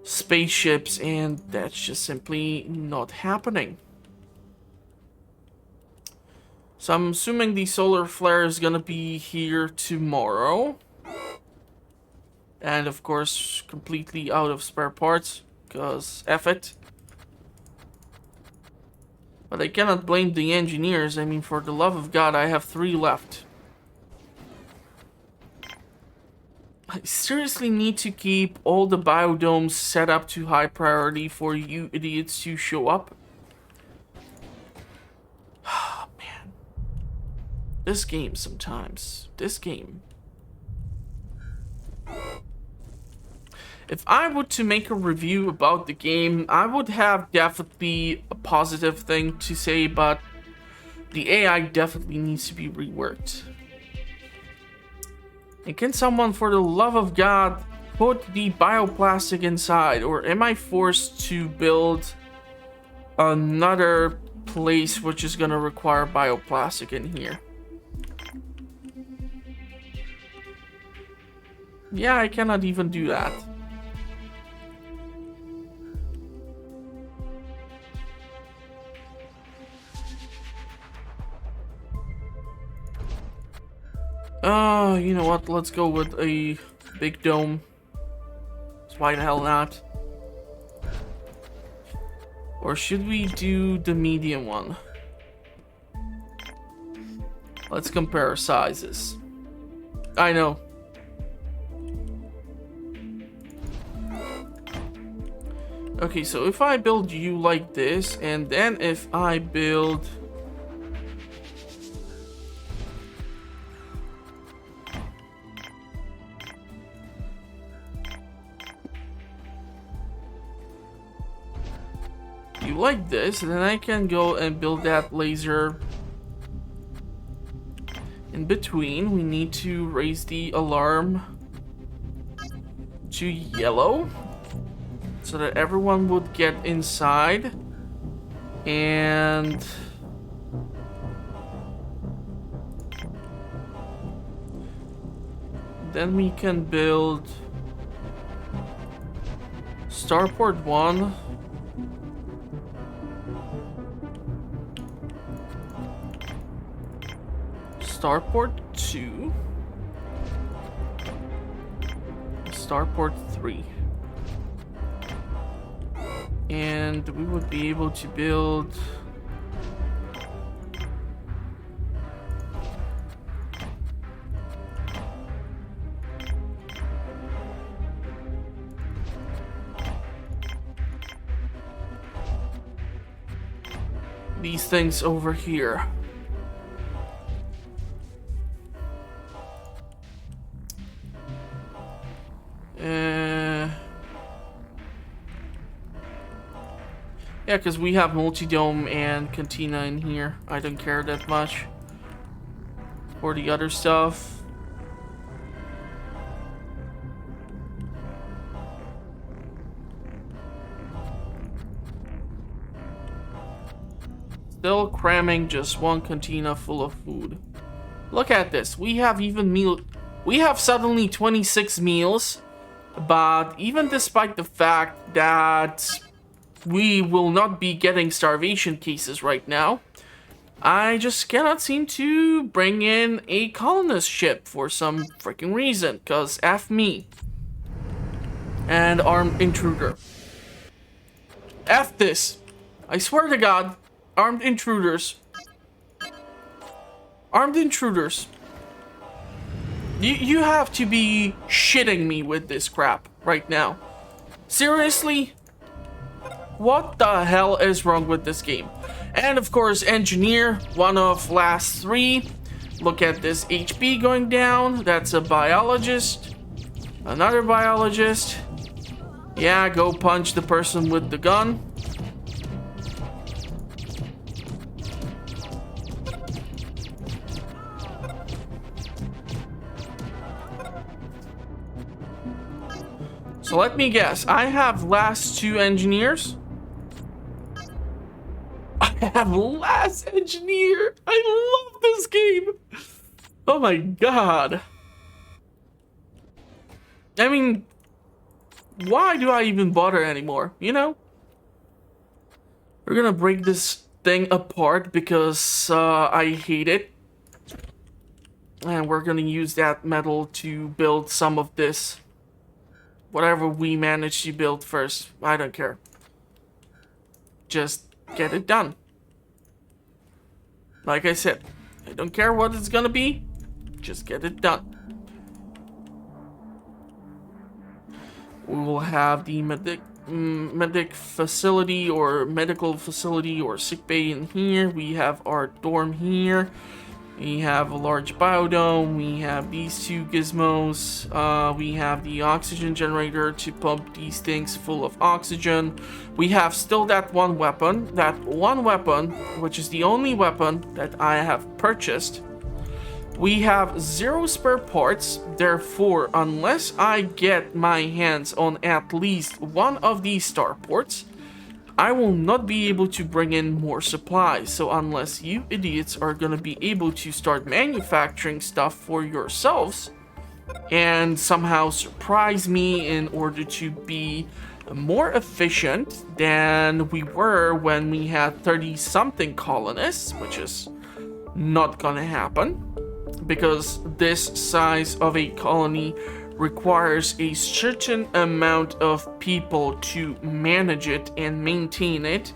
spaceships, and that's just simply not happening. So I'm assuming the solar flare is gonna be here tomorrow. And of course, completely out of spare parts, because F it. But I cannot blame the engineers. I mean, for the love of God, I have 3 left. I seriously need to keep all the biodomes set up to high priority for you idiots to show up. Oh, man. This game sometimes. This game. If I were to make a review about the game, I would have definitely a positive thing to say, but the AI definitely needs to be reworked. And can someone, for the love of God, put the bioplastic inside? Or am I forced to build another place which is gonna require bioplastic in here? Yeah, I cannot even do that. You know what? Let's go with a big dome. Why the hell not? Or should we do the medium one? Let's compare sizes. I know. Okay, so if I build you like this, and then if I build you like this, then I can go and build that laser. In between, we need to raise the alarm to yellow so that everyone would get inside. And then we can build Starport 1. Starport 2. Starport 3. And we would be able to build these things over here. Yeah, because we have multi-dome and cantina in here. I don't care that much for the other stuff. Still cramming just one cantina full of food. Look at this. We have suddenly 26 meals, but even despite the fact that we will not be getting starvation cases right now, I just cannot seem to bring in a colonist ship for some freaking reason, because F me. And armed intruder. F this. I swear to God, armed intruders. Armed intruders. You have to be shitting me with this crap right now. Seriously? What the hell is wrong with this game? And of course, engineer, one of last 3. Look at this HP going down. That's a biologist. Another biologist. Yeah, go punch the person with the gun. So let me guess, I have last 2 engineers. I have last engineer. I love this game. Oh my god. I mean, why do I even bother anymore, you know? We're gonna break this thing apart because I hate it. And we're gonna use that metal to build some of this. Whatever we manage to build first, I don't care. Just get it done. Like I said, I don't care what it's gonna be, just get it done. We will have the medic facility or medical facility or sick bay in here. We have our dorm here. We have a large biodome. We have these 2 gizmos. We have the oxygen generator to pump these things full of oxygen. We have still that one weapon. That one weapon, which is the only weapon that I have purchased. We have 0 spare parts. Therefore, unless I get my hands on at least one of these starports, I will not be able to bring in more supplies. So unless you idiots are gonna be able to start manufacturing stuff for yourselves and somehow surprise me in order to be more efficient than we were when we had 30-something colonists, which is not gonna happen because this size of a colony requires a certain amount of people to manage it and maintain it.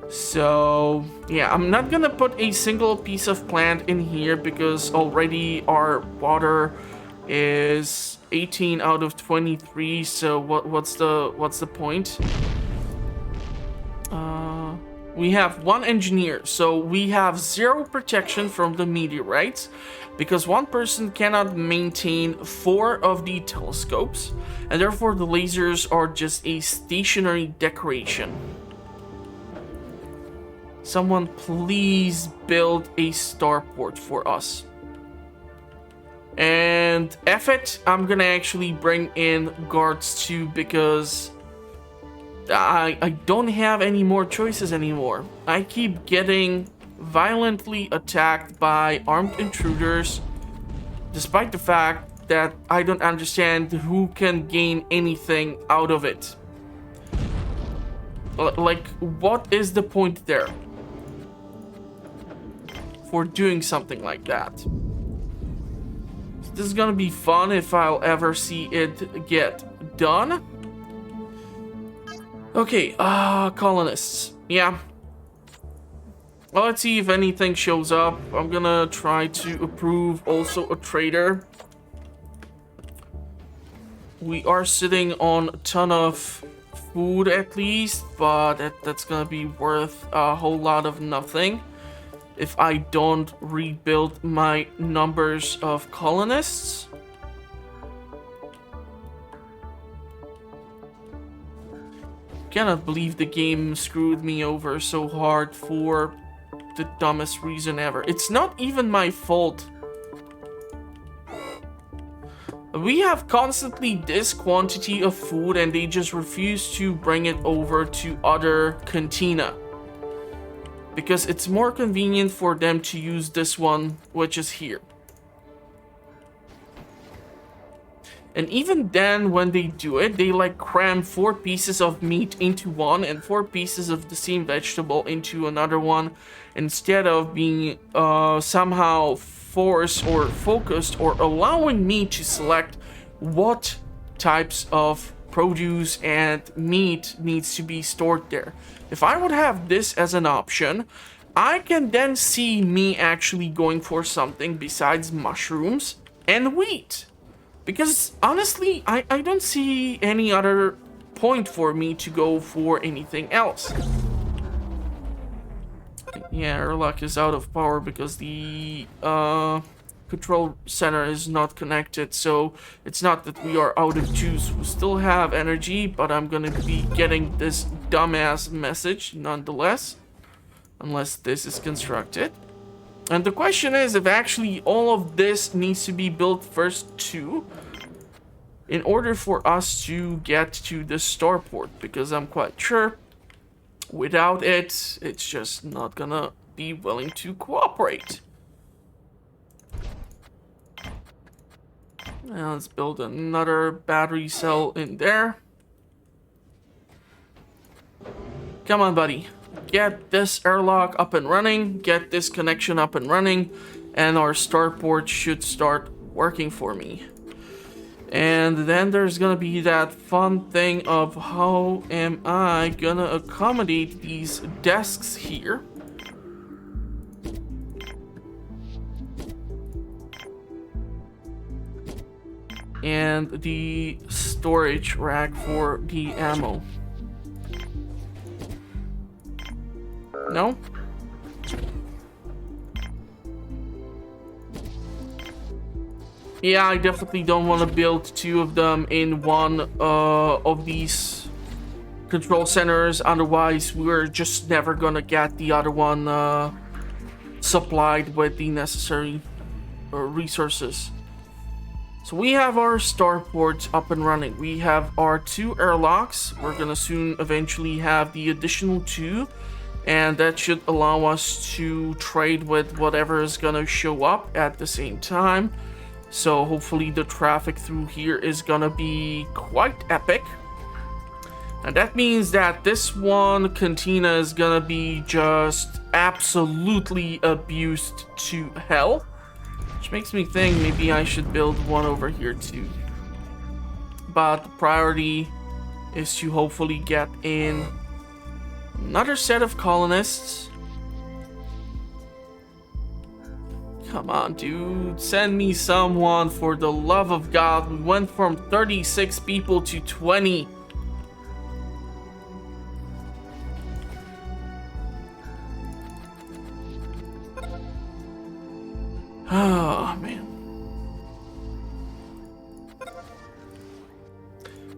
So yeah, I'm not gonna put a single piece of plant in here because already our water is 18 out of 23. So what's the point? We have 1 engineer, so we have 0 protection from the meteorites because 1 person cannot maintain 4 of the telescopes, and therefore the lasers are just a stationary decoration. Someone please build a starport for us. And F it, I'm gonna actually bring in guards too, because I don't have any more choices anymore. I keep getting violently attacked by armed intruders, despite the fact that I don't understand who can gain anything out of it. Like, what is the point there for doing something like that? So this is gonna be fun if I'll ever see it get done. Okay, colonists. Yeah. Well, let's see if anything shows up. I'm gonna try to approve also a trader. We are sitting on a ton of food at least, but that's gonna be worth a whole lot of nothing if I don't rebuild my numbers of colonists. Cannot believe the game screwed me over so hard for the dumbest reason ever. It's not even my fault. We have constantly this quantity of food and they just refuse to bring it over to other cantina, because it's more convenient for them to use this one, which is here. And even then, when they do it, they like cram 4 pieces of meat into one and 4 pieces of the same vegetable into another one, instead of being somehow forced or focused or allowing me to select what types of produce and meat needs to be stored there. If I would have this as an option, I can then see me actually going for something besides mushrooms and wheat. Because honestly, I don't see any other point for me to go for anything else. Yeah, our luck is out of power because the control center is not connected. So it's not that we are out of juice. We still have energy, but I'm gonna be getting this dumbass message nonetheless. Unless this is constructed. And the question is if actually all of this needs to be built first too, in order for us to get to the starport, because I'm quite sure without it, it's just not gonna be willing to cooperate. Now let's build another battery cell in there. Come on, buddy. Get this airlock up and running, get this connection up and running, and our starport should start working for me. And then there's gonna be that fun thing of how am I gonna accommodate these desks here. And the storage rack for the ammo. No? Yeah, I definitely don't want to build 2 of them in one of these control centers. Otherwise, we're just never gonna get the other one supplied with the necessary resources. So we have our starport up and running. We have our 2 airlocks. We're gonna soon eventually have the additional 2. And that should allow us to trade with whatever is gonna show up at the same time. So hopefully the traffic through here is gonna be quite epic. And that means that this one cantina is gonna be just absolutely abused to hell. Which makes me think maybe I should build one over here too. But the priority is to hopefully get in another set of colonists. Come on, dude. Send me someone, for the love of God. We went from 36 people to 20. Oh, man.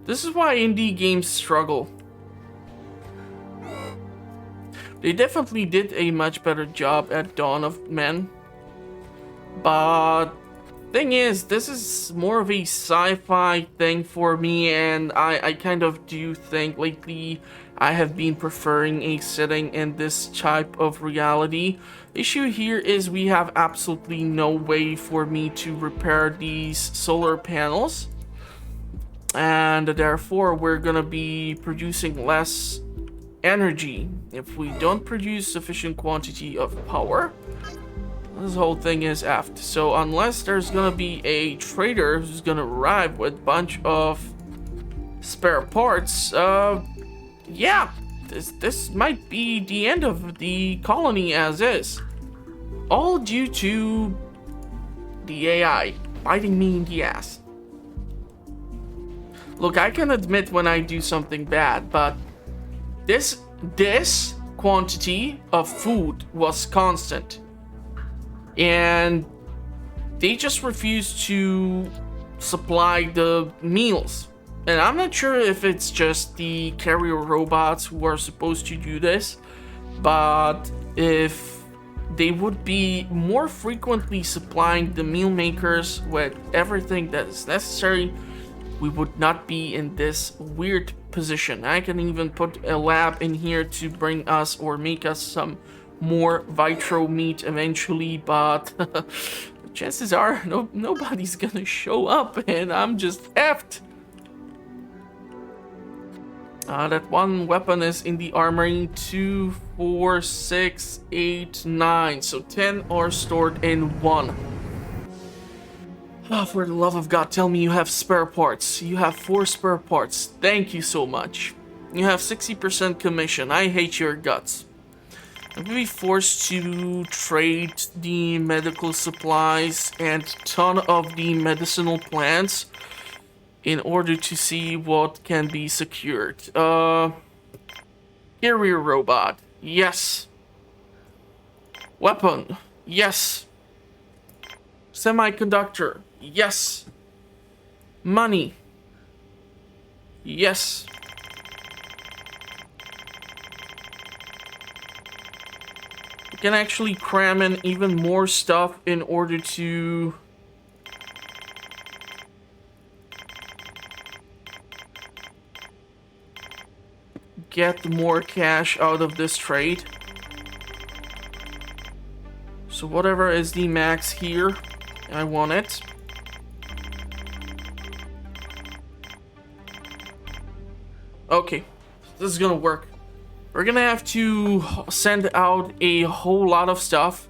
This is why indie games struggle. They definitely did a much better job at Dawn of Men. But thing is, this is more of a sci-fi thing for me, and I kind of do think lately I have been preferring a setting in this type of reality. Issue here is we have absolutely no way for me to repair these solar panels, and therefore we're gonna be producing less energy if we don't produce sufficient quantity of power. This whole thing is effed. So unless there's gonna be a trader who's gonna arrive with a bunch of spare parts, yeah, this might be the end of the colony as is. All due to the AI biting me in the ass. Look, I can admit when I do something bad, but this quantity of food was constant. And they just refuse to supply the meals. And I'm not sure if it's just the carrier robots who are supposed to do this, but if they would be more frequently supplying the meal makers with everything that is necessary, we would not be in this weird position. I can even put a lab in here to bring us or make us some more vitro meat eventually, but chances are nobody's gonna show up and I'm just effed. That one weapon is in the armory. 2, 4, 6, 8, 9. So 10 are stored in one. Oh, for the love of God, tell me you have spare parts. You have 4 spare parts. Thank you so much. You have 60% commission. I hate your guts. I'm gonna be forced to trade the medical supplies and ton of the medicinal plants in order to see what can be secured. Carrier robot, yes. Weapon, yes. Semiconductor, yes. Money, yes. We can actually cram in even more stuff in order to get more cash out of this trade. So whatever is the max here, I want it. Okay, this is gonna work. We're gonna have to send out a whole lot of stuff.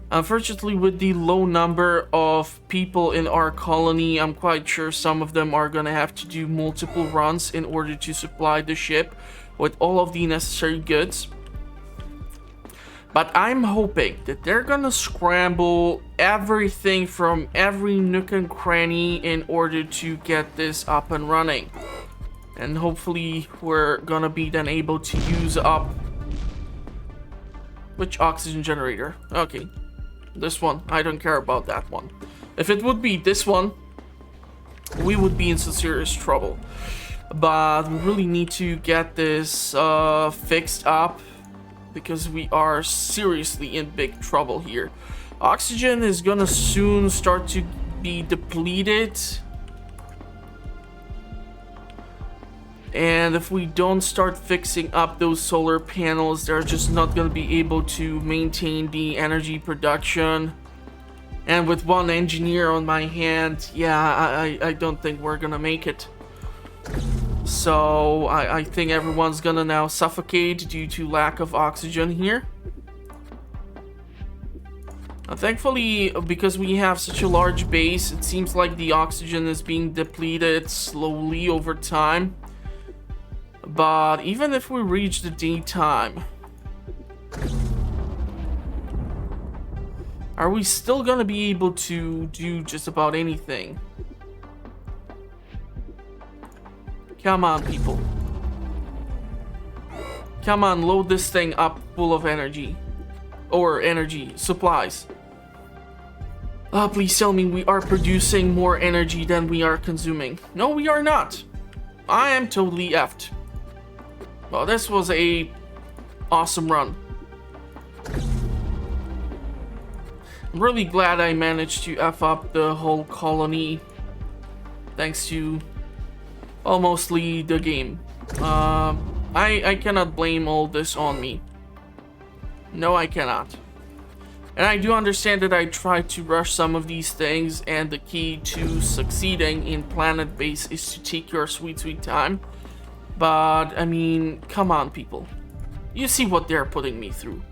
Unfortunately, with the low number of people in our colony, I'm quite sure some of them are gonna have to do multiple runs in order to supply the ship with all of the necessary goods. But I'm hoping that they're gonna scramble everything from every nook and cranny in order to get this up and running. And hopefully we're gonna be then able to use up... Which oxygen generator? Okay. This one. I don't care about that one. If it would be this one, we would be in some serious trouble. But we really need to get this fixed up, because we are seriously in big trouble here. Oxygen is gonna soon start to be depleted. And if we don't start fixing up those solar panels, they're just not gonna be able to maintain the energy production. And with one engineer on my hand, yeah, I don't think we're gonna make it. So I think everyone's gonna now suffocate due to lack of oxygen here. Thankfully, because we have such a large base, it seems like the oxygen is being depleted slowly over time. But even if we reach the daytime, are we still gonna be able to do just about anything? Come on, people. Come on, load this thing up full of energy. Or energy, supplies. Oh, please tell me we are producing more energy than we are consuming. No, we are not. I am totally effed. Well, this was a awesome run. I'm really glad I managed to F up the whole colony. Thanks to, well, mostly the game. I cannot blame all this on me. No, I cannot. And I do understand that I tried to rush some of these things, and the key to succeeding in Planetbase is to take your sweet, sweet time. But, I mean, come on, people. You see what they're putting me through.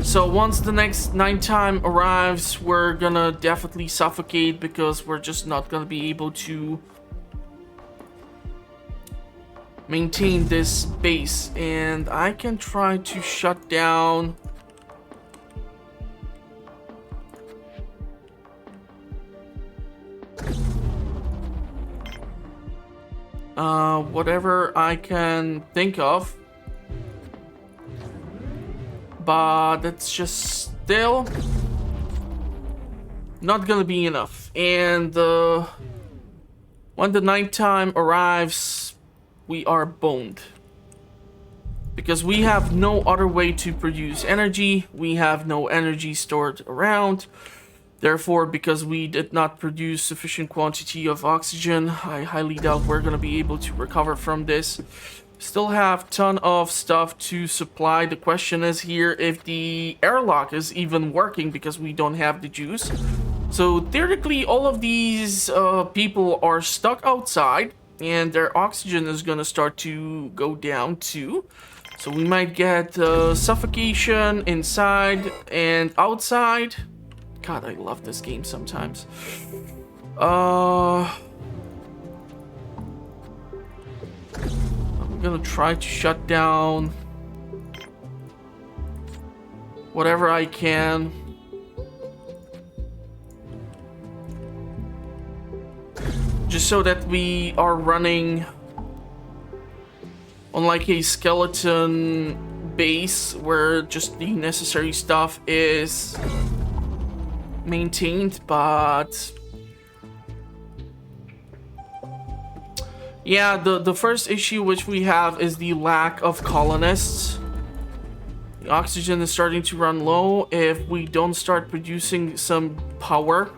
So once the next night time arrives, we're gonna definitely suffocate because we're just not gonna be able to maintain this base. And I can try to shut down whatever I can think of. But that's just still not gonna be enough. And when the nighttime arrives, we are boned. Because we have no other way to produce energy. We have no energy stored around. Therefore, because we did not produce sufficient quantity of oxygen, I highly doubt we're gonna be able to recover from this. Still have ton of stuff to supply. The question is here if the airlock is even working because we don't have the juice. So theoretically, all of these people are stuck outside and their oxygen is gonna start to go down too. So we might get suffocation inside and outside. God, I love this game sometimes. I'm gonna try to shut down whatever I can. Just so that we are running on like a skeleton base where just the necessary stuff is maintained, but yeah, the first issue which we have is the lack of colonists. The oxygen is starting to run low. If we don't start producing some power,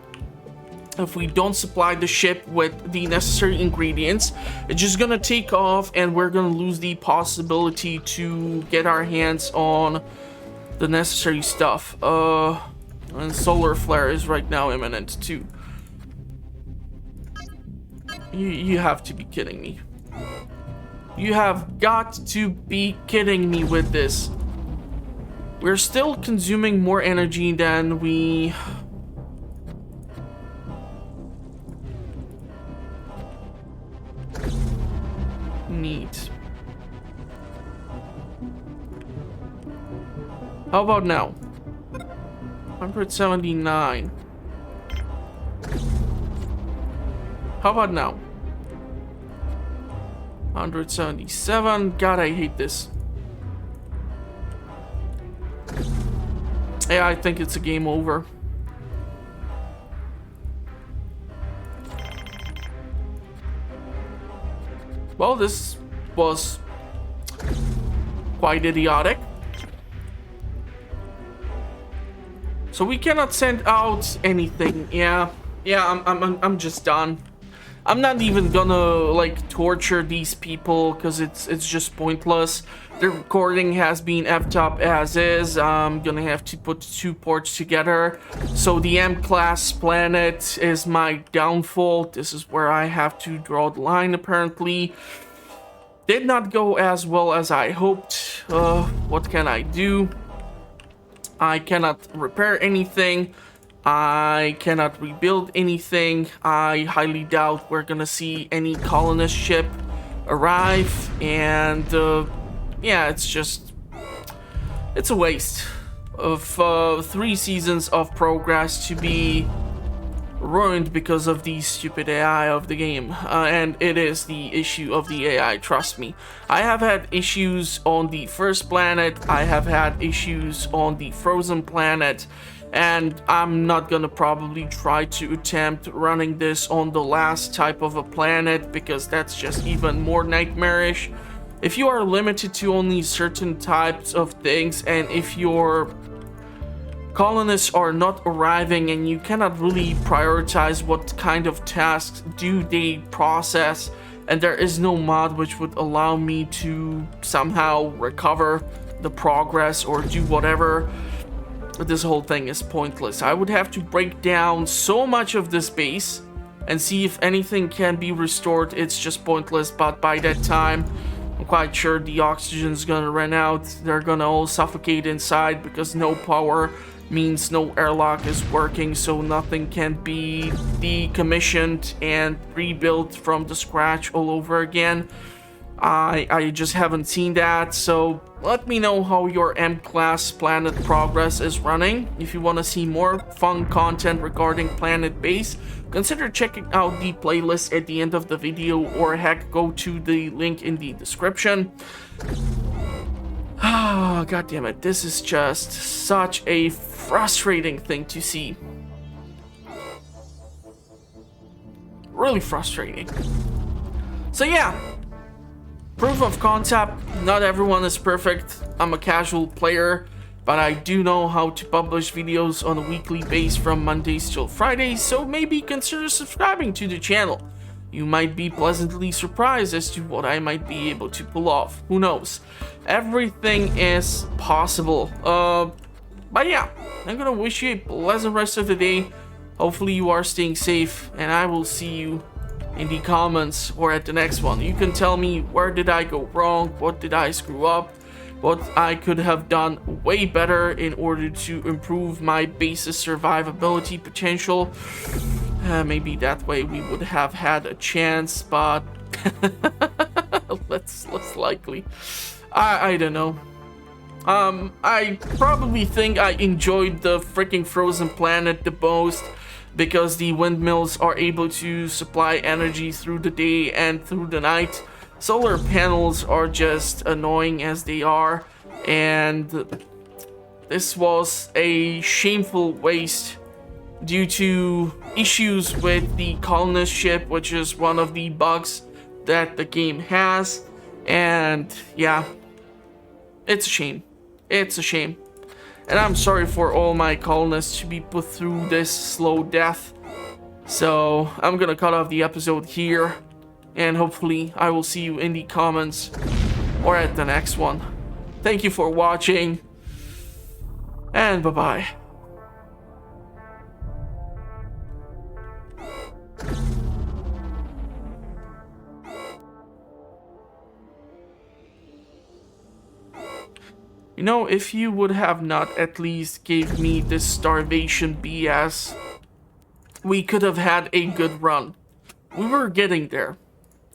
if we don't supply the ship with the necessary ingredients, it's just gonna take off and we're gonna lose the possibility to get our hands on the necessary stuff. And solar flare is right now imminent too. You have to be kidding me. You have got to be kidding me with this. We're still consuming more energy than we need. How about now? 179. How about now? 177. God, I hate this. Yeah, I think it's a game over. Well, this was quite idiotic. So we cannot send out anything. Yeah, I'm just done. I'm not even gonna like torture these people because it's just pointless. The recording has been effed up as is. I'm gonna have to put 2 ports together. So the M-class planet is my downfall. This is where I have to draw the line apparently. Did not go as well as I hoped. What can I do? I cannot repair anything. I cannot rebuild anything. I highly doubt we're gonna see any colonist ship arrive. And yeah, it's a waste of 3 seasons of progress to be ruined because of the stupid AI of the game. And it is the issue of the AI, trust me. I have had issues on the first planet, I have had issues on the frozen planet, and I'm not gonna probably try to attempt running this on the last type of a planet because that's just even more nightmarish. If you are limited to only certain types of things, and if your colonists are not arriving and you cannot really prioritize what kind of tasks do they process, and there is no mod which would allow me to somehow recover the progress or do whatever. This whole thing is pointless. I would have to break down so much of this base and see if anything can be restored. It's just pointless, but by that time I'm quite sure the oxygen's gonna run out. They're gonna all suffocate inside because no power means no airlock is working, so nothing can be decommissioned and rebuilt from the scratch all over again. I just haven't seen that, so let me know how your M-Class Planet progress is running. If you want to see more fun content regarding Planetbase, consider checking out the playlist at the end of the video, or heck, go to the link in the description. Ah, god damn it, this is just such a frustrating thing to see. Really frustrating. So yeah, proof of concept, not everyone is perfect. I'm a casual player, but I do know how to publish videos on a weekly basis from Mondays till Fridays, so maybe consider subscribing to the channel. You might be pleasantly surprised as to what I might be able to pull off. Who knows? Everything is possible. But yeah, I'm gonna wish you a pleasant rest of the day. Hopefully you are staying safe, and I will see you in the comments or at the next one. You can tell me where did I go wrong, what did I screw up, what I could have done way better in order to improve my base's survivability potential. Maybe that way we would have had a chance, but less likely. I don't know. I probably think I enjoyed the freaking frozen planet the most, because the windmills are able to supply energy through the day and through the night. Solar panels are just annoying as they are, and this was a shameful waste due to issues with the colonist ship, which is one of the bugs that the game has. And yeah, it's a shame. It's a shame. And I'm sorry for all my colonists to be put through this slow death. So I'm gonna cut off the episode here, and hopefully I will see you in the comments or at the next one. Thank you for watching, and bye-bye. You know, if you would have not at least gave me this starvation BS, we could have had a good run. We were getting there.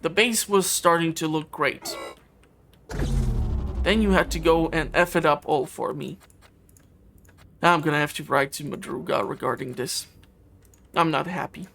The base was starting to look great. Then you had to go and F it up all for me. Now I'm gonna have to write to Madruga regarding this. I'm not happy.